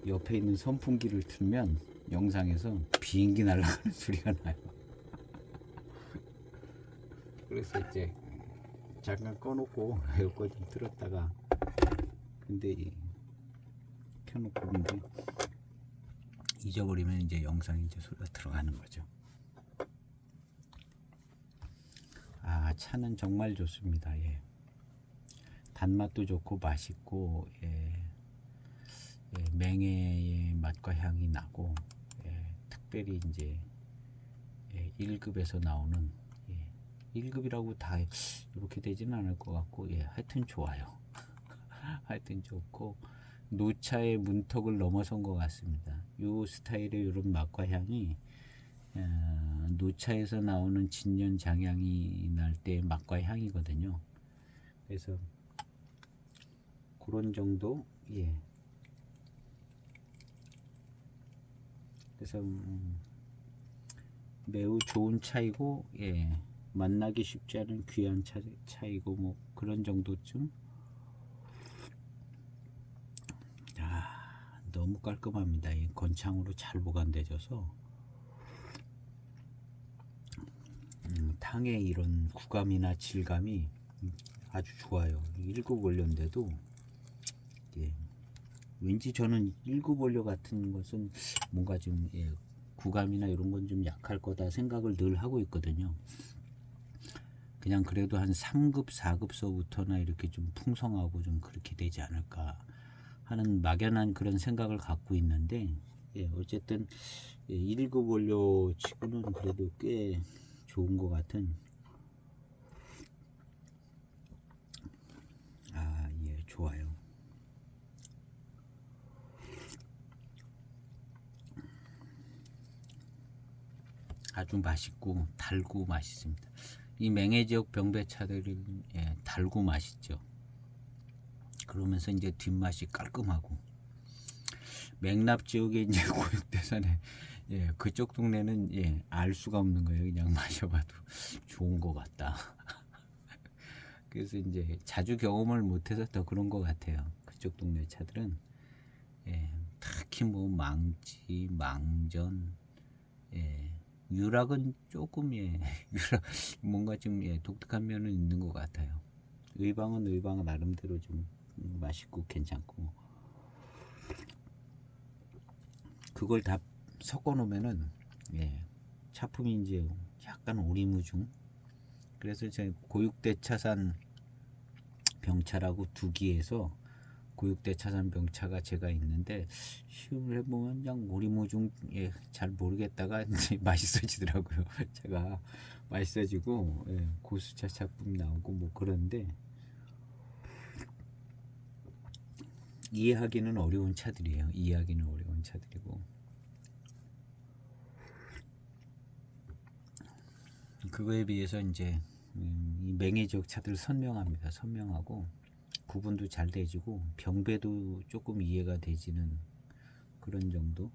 Speaker 1: 옆에 있는 선풍기를 틀면 영상에서 비행기 날아가는 소리가 나요. 그래서 이제 잠깐 꺼놓고 에어컨 좀 틀었다가 근데 켜놓고 근데 잊어버리면 이제 영상에 이제 소리가 들어가는 거죠. 아, 차는 정말 좋습니다. 단맛도 좋고 맛있고 맹해의 맛과 향이 나고 특별히 이제 1급에서 나오는 1급이라고 다 이렇게 되지는 않을 것 같고 하여튼 좋아요. 하여튼 좋고 노차의 문턱을 넘어선 것 같습니다. 이 스타일의 이런 맛과 향이 노차에서 나오는 진년 장향이 날 때의 맛과 향이거든요. 그래서 그런 정도 그래서 매우 좋은 차이고 만나기 쉽지 않은 귀한 차이고 뭐 그런 정도쯤. 너무 깔끔합니다. 이 건창으로 잘 보관되져서 탕의 이런 구감이나 질감이 아주 좋아요. 1급 원료인데도 왠지 저는 1급 원료 같은 것은 뭔가 좀 구감이나 이런 건 좀 약할 거다 생각을 늘 하고 있거든요. 그냥 그래도 한 3급, 4급서부터나 이렇게 좀 풍성하고 좀 그렇게 되지 않을까 하는 막연한 그런 생각을 갖고 있는데 어쨌든 1급 원료 치고는 그래도 꽤 좋은 것 같은 좋아요. 아주 맛있고 달고 맛있습니다. 이 맹해 지역 병배차들은 달고 맛있죠. 그러면서 이제 뒷맛이 깔끔하고, 맹납 지역에 이제 고육대산에 그쪽 동네는 알 수가 없는 거예요. 그냥 마셔봐도 좋은 것 같다. 그래서 이제 자주 경험을 못해서 더 그런 것 같아요. 그쪽 동네 차들은 특히 뭐 망치, 망전, 유락은 조금 유락 뭔가 좀 독특한 면은 있는 것 같아요. 의방은 의방 나름대로 좀 맛있고 괜찮고, 그걸 다 섞어 놓으면은 차품이 이제 약간 오리무중. 그래서 제 고육대차산 병차라고 두 기에서 고육대차산 병차가 제가 있는데, 시음을 해보면 그냥 오리무중 잘 모르겠다가 이제 맛있어지더라고요. 제가 맛있어지고 고수차 차품 나오고 뭐 그런데, 이해하기는 어려운 차들이에요. 이해하기는 어려운 차들이고, 그거에 비해서 이제 이 맹해 지역 차들 선명합니다. 선명하고 구분도 잘 되지고 병배도 조금 이해가 되지는 그런 정도.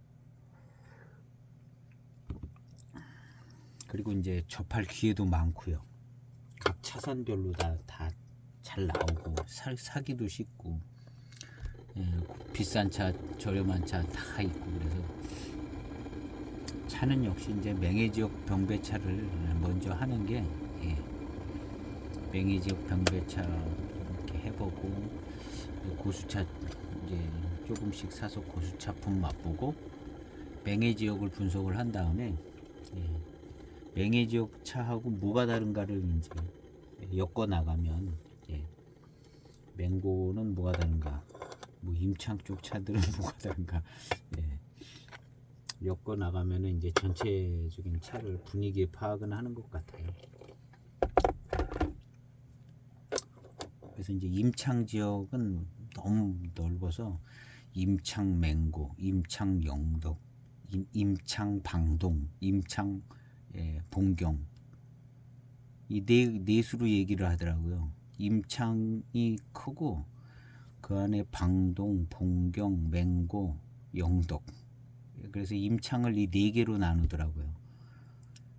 Speaker 1: 그리고 이제 접할 기회도 많고요. 각 차선별로 다 잘 나오고 사기도 쉽고, 비싼 차, 저렴한 차 다 있고, 그래서 차는 역시 이제 맹해 지역 병배차를 먼저 하는 게, 맹해 지역 병배차 이렇게 해보고, 고수차 이제 조금씩 사서 고수차품 맛보고, 맹해 지역을 분석을 한 다음에 맹해 지역 차하고 뭐가 다른가를 이제 엮어 나가면, 맹고는 뭐가 다른가, 뭐 임창 쪽 차들은 뭐가 다른가, 엮어 나가면은 이제 전체적인 차를 분위기에 파악은 하는 것 같아요. 그래서 이제 임창 지역은 너무 넓어서 임창 맹고, 임창 영덕, 임창 방동, 임창 봉경, 이 네 수로 얘기를 하더라고요. 임창이 크고 그 안에 방동, 봉경, 맹고, 영덕. 그래서 임창을 이 네 개로 나누더라고요.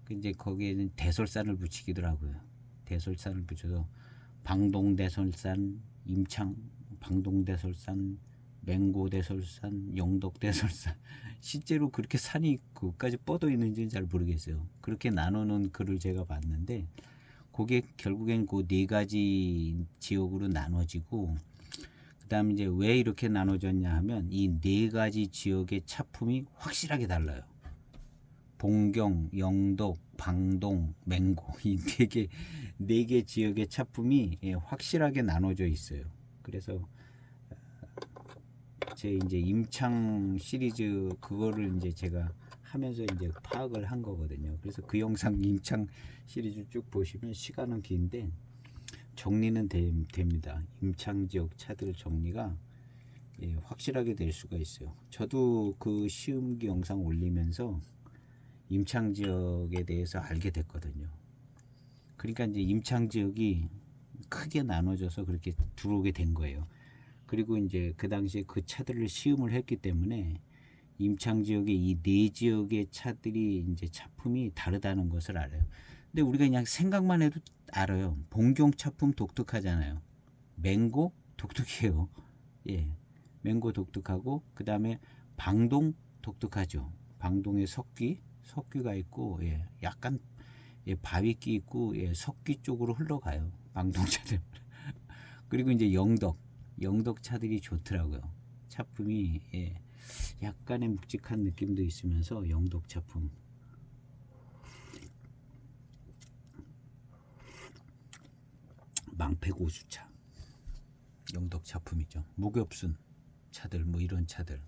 Speaker 1: 근데 거기에는 대설산을 붙이기더라고요. 대설산을 붙여서 방동대설산, 임창 방동대설산, 맹고대설산, 영덕대설산. 실제로 그렇게 산이 그까지 뻗어 있는지는 잘 모르겠어요. 그렇게 나누는 글을 제가 봤는데, 그게 결국엔 그 네 가지 지역으로 나눠지고, 그 다음 이제 왜 이렇게 나눠졌냐 하면, 이 네 가지 지역의 차품이 확실하게 달라요. 봉경, 영덕, 방동, 맹고, 이 네 개 지역의 차품이 확실하게 나눠져 있어요. 그래서 제 이제 임창 시리즈 그거를 이제 제가 하면서 이제 파악을 한 거거든요. 그래서 그 영상 임창 시리즈 쭉 보시면 시간은 긴데 정리는 됩니다. 임창 지역 차들 정리가 확실하게 될 수가 있어요. 저도 그 시음기 영상 올리면서 임창 지역에 대해서 알게 됐거든요. 그러니까 이제 임창 지역이 크게 나눠져서 그렇게 들어오게 된 거예요. 그리고 이제 그 당시에 그 차들을 시음을 했기 때문에 임창 지역의 이 네 지역의 차들이 이제 차품이 다르다는 것을 알아요. 근데 우리가 그냥 생각만 해도 알아요. 봉경 차품 독특하잖아요. 맹고 독특해요. 맹고 독특하고, 그 다음에 방동 독특하죠. 방동에 석귀가 있고, 약간 바위끼 있고, 석귀 쪽으로 흘러가요. 방동차들. 그리고 이제 영덕 차들이 좋더라고요. 차품이 약간의 묵직한 느낌도 있으면서 영덕 차품. 망패고수차, 영덕 차품이죠. 목엽순 차들, 뭐 이런 차들,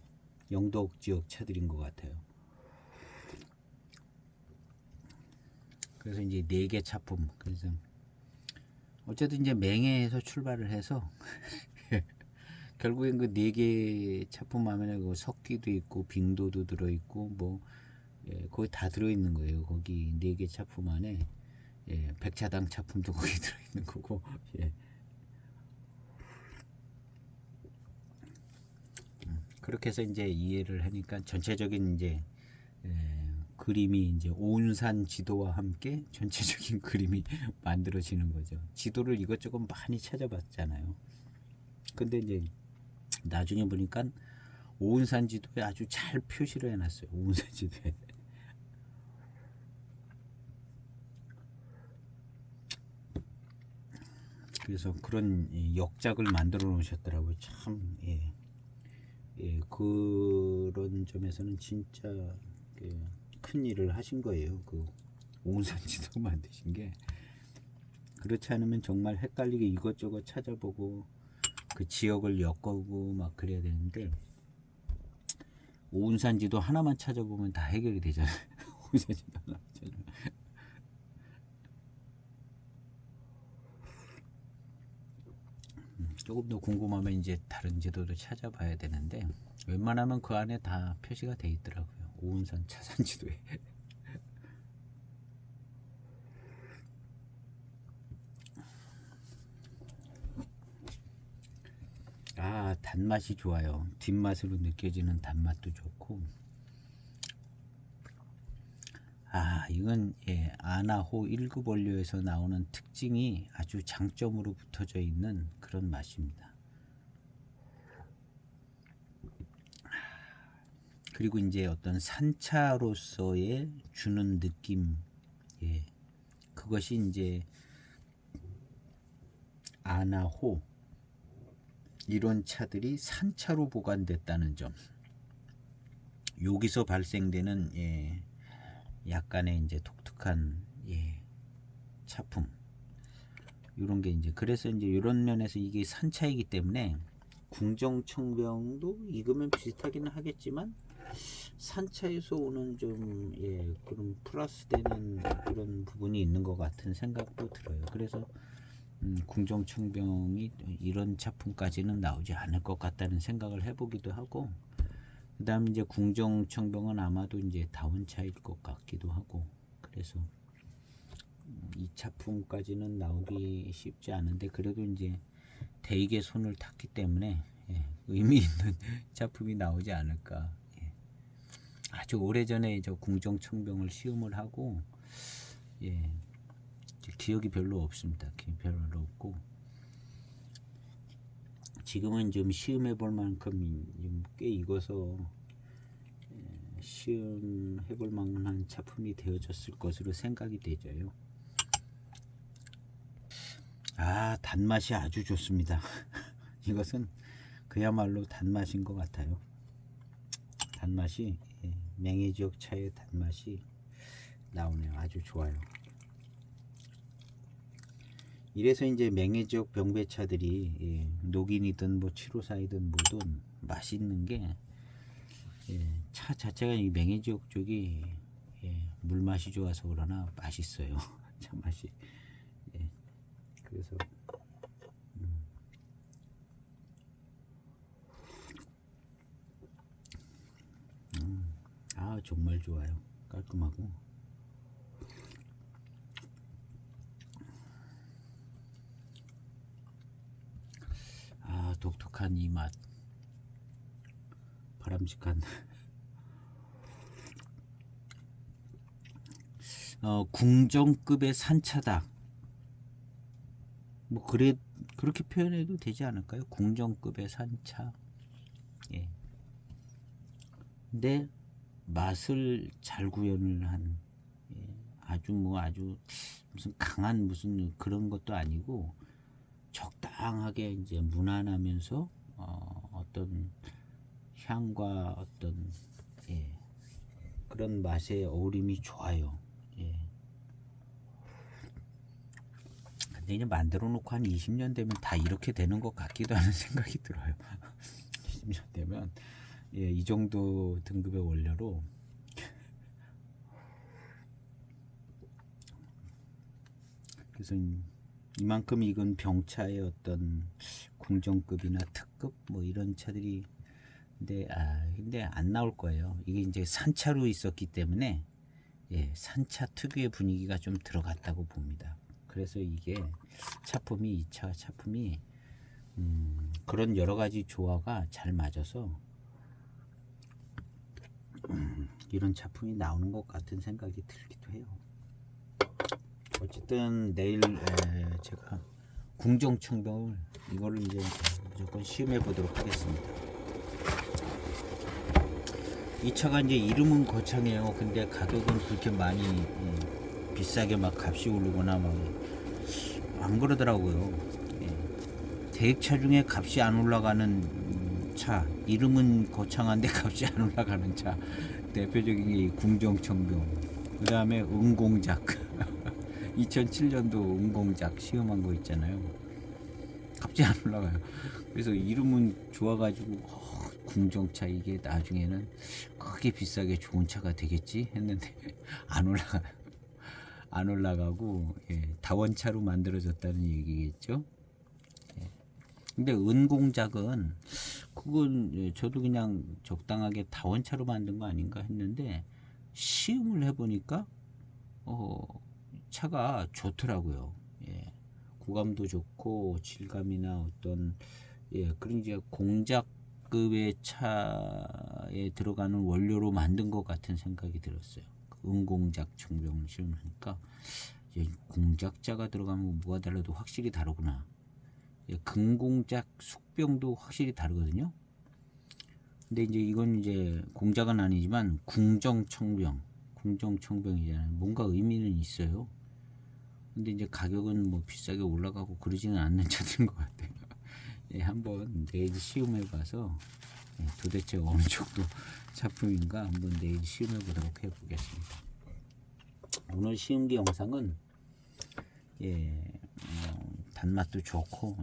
Speaker 1: 영덕 지역 차들인 것 같아요. 그래서 이제 네 개 차품. 그래서 어쨌든 이제 맹해에서 출발을 해서 결국엔 그 네 개 차품 하면에 그 석기도 있고 빙도도 들어 있고 뭐 예, 거기 다 들어있는 거예요. 거기 4개 차품 안에 예, 백차당 차품도 거기 들어있는 거고 예. 그렇게 해서 이제 이해를 하니까 전체적인 이제 그림이 이제 오운산 지도와 함께 전체적인 그림이 만들어지는 거죠. 지도를 이것저것 많이 찾아봤잖아요. 근데 이제 나중에 보니까 오운산 지도에 아주 잘 표시를 해놨어요. 오운산 지도에. 그래서 그런 역작을 만들어 놓으셨더라고요. 참 예. 예, 그런 점에서는 진짜 큰 일을 하신 거예요. 그 오운산 지도 만드신 게. 그렇지 않으면 정말 헷갈리게 이것저것 찾아보고 그 지역을 엮고 막 그래야 되는데 오운산 지도 하나만 찾아보면 다 해결이 되잖아요. 오운산 지도 하나만 찾아보면. 조금 더 궁금하면 이제 다른 지도도 찾아봐야 되는데 웬만하면 그 안에 다 표시가 돼 있더라고요. 오운산 차산 지도에. 아, 단맛이 좋아요. 뒷맛으로 느껴지는 단맛도 좋고. 아, 이건 예, 아나호 1급 원료에서 나오는 특징이 아주 장점으로 붙어져 있는 그런 맛입니다. 그리고 이제 어떤 산차로서의 주는 느낌, 예, 그것이 이제 아나호 이런 차들이 산차로 보관됐다는 점. 여기서 발생되는 예, 약간의 이제 독특한 예, 차품. 이런 게 이제 그래서 이제 이런 면에서 이게 산차이기 때문에 궁정청병도 익으면 비슷하기는 하겠지만 산차에서 오는 좀 예, 그런 플러스되는 그런 부분이 있는 것 같은 생각도 들어요. 그래서 궁정청병이 이런 작품까지는 나오지 않을 것 같다는 생각을 해보기도 하고, 그 다음 이제 궁정청병은 아마도 이제 다원차일 것 같기도 하고, 그래서 이 작품까지는 나오기 쉽지 않은데 그래도 이제 대익의 손을 탔기 때문에 예, 의미 있는 작품이 나오지 않을까. 예. 아주 오래전에 저 궁정청병을 시음을 하고 예, 기억이 별로 없습니다. 별로 없고 지금은 좀 시음해 볼 만큼 꽤 익어서 시음해 볼 만한 작품이 되어졌을 것으로 생각이 되져요. 아, 단맛이 아주 좋습니다. 이것은 그야말로 단맛인 것 같아요. 단맛이 맹해지역 차의 단맛이 나오네요. 아주 좋아요. 이래서 이제 맹해지역 병배차들이 녹인이든 뭐 754이든 뭐든 맛있는 게 차 자체가 이 맹해지역 쪽이 물맛이 좋아서 그러나 맛있어요. 차 맛이. 그래서 아, 정말 좋아요. 깔끔하고. 아, 독특한 이 맛. 바람직한. 궁정급의 산차다. 뭐 그렇게 표현해도 되지 않을까요? 궁정급의 산차. 예. 근데 맛을 잘 구현을 한 아주 무슨 강한 무슨 그런 것도 아니고 적당하게 이제 무난하면서 어떤 향과 어떤 그런 맛의 어우림이 좋아요. 근데 이제 만들어 놓고 한 20년 되면 다 이렇게 되는 것 같기도 하는 생각이 들어요. 20년 되면 이 정도 등급의 원료로 그래서 이만큼 익은 병차의 어떤 궁정급이나 특급 뭐 이런 차들이 근데 안 나올 거예요. 이게 이제 산차로 있었기 때문에 예, 산차 특유의 분위기가 좀 들어갔다고 봅니다. 그래서 이게 차품이 2차 차품이 그런 여러 가지 조화가 잘 맞아서 이런 작품이 나오는 것 같은 생각이 들기도 해요. 어쨌든 내일 제가 궁정청병을 이거를 이제 무조건 시음해 보도록 하겠습니다. 이 차가 이제 이름은 거창해요. 근데 가격은 그렇게 많이 비싸게 막 값이 오르거나 막 안 그러더라고요. 대액차 중에 값이 안 올라가는 차, 이름은 거창한데 값이 안 올라가는 차, 대표적인 게 궁정청병, 그 다음에 응공작 2007년도 응공작 시음한 거 있잖아요. 값이 안 올라가요. 그래서 이름은 좋아가지고 궁정차 이게 나중에는 크게 비싸게 좋은 차가 되겠지 했는데 안 올라가요. 안 올라가고 다원차로 만들어졌다는 얘기겠죠. 근데 은공작은 그건 저도 그냥 적당하게 다원차로 만든 거 아닌가 했는데 시음을 해보니까 차가 좋더라고요. 구감도 좋고 질감이나 어떤 그런 이제 공작급의 차에 들어가는 원료로 만든 것 같은 생각이 들었어요. 은공작 청병 시음하니까 공작자가 들어가면 뭐가 달라도 확실히 다르구나. 금공작 숙병도 확실히 다르거든요. 근데 이제 이건 이제 공작은 아니지만 궁정청병이잖아요. 뭔가 의미는 있어요. 근데 이제 가격은 뭐 비싸게 올라가고 그러지는 않는 차들인 것 같아요. 한번 내일 시음해봐서 도대체 어느 정도 작품인가 한번 내일 시음해보도록 해보겠습니다. 오늘 시음기 영상은 단맛도 좋고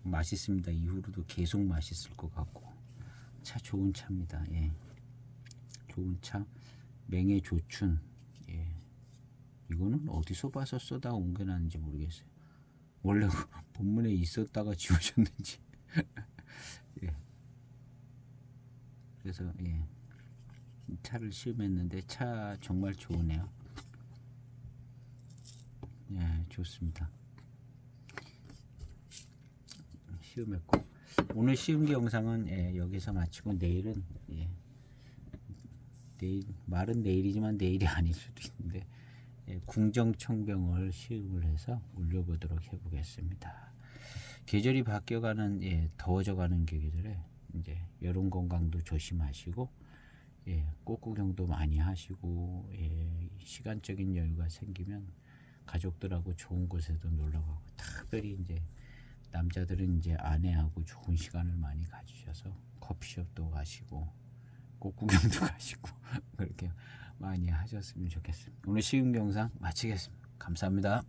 Speaker 1: 맛있습니다. 이후로도 계속 맛있을 것 같고 차 좋은 차입니다. 좋은 차 맹해조춘. 이거는 어디서 봐서 써다 옮겨놨는지 모르겠어요. 원래 본문에 있었다가 지워졌는지. 그래서 이 차를 시음했는데 차 정말 좋으네요. 좋습니다. 시음했고 오늘 시음기 영상은 여기서 마치고 내일은 내일 말은 내일이지만 내일이 아닐 수도 있는데 궁정청병을 시음을 해서 올려보도록 해보겠습니다. 계절이 바뀌어가는 더워져가는 계절에 이제 여름 건강도 조심하시고 꽃구경도 많이 하시고 시간적인 여유가 생기면 가족들하고 좋은 곳에도 놀러 가고 특별히 이제 남자들은 이제 아내하고 좋은 시간을 많이 가지셔서 커피숍도 가시고 꽃구경도 가시고 그렇게 많이 하셨으면 좋겠습니다. 오늘 시음 영상 마치겠습니다. 감사합니다.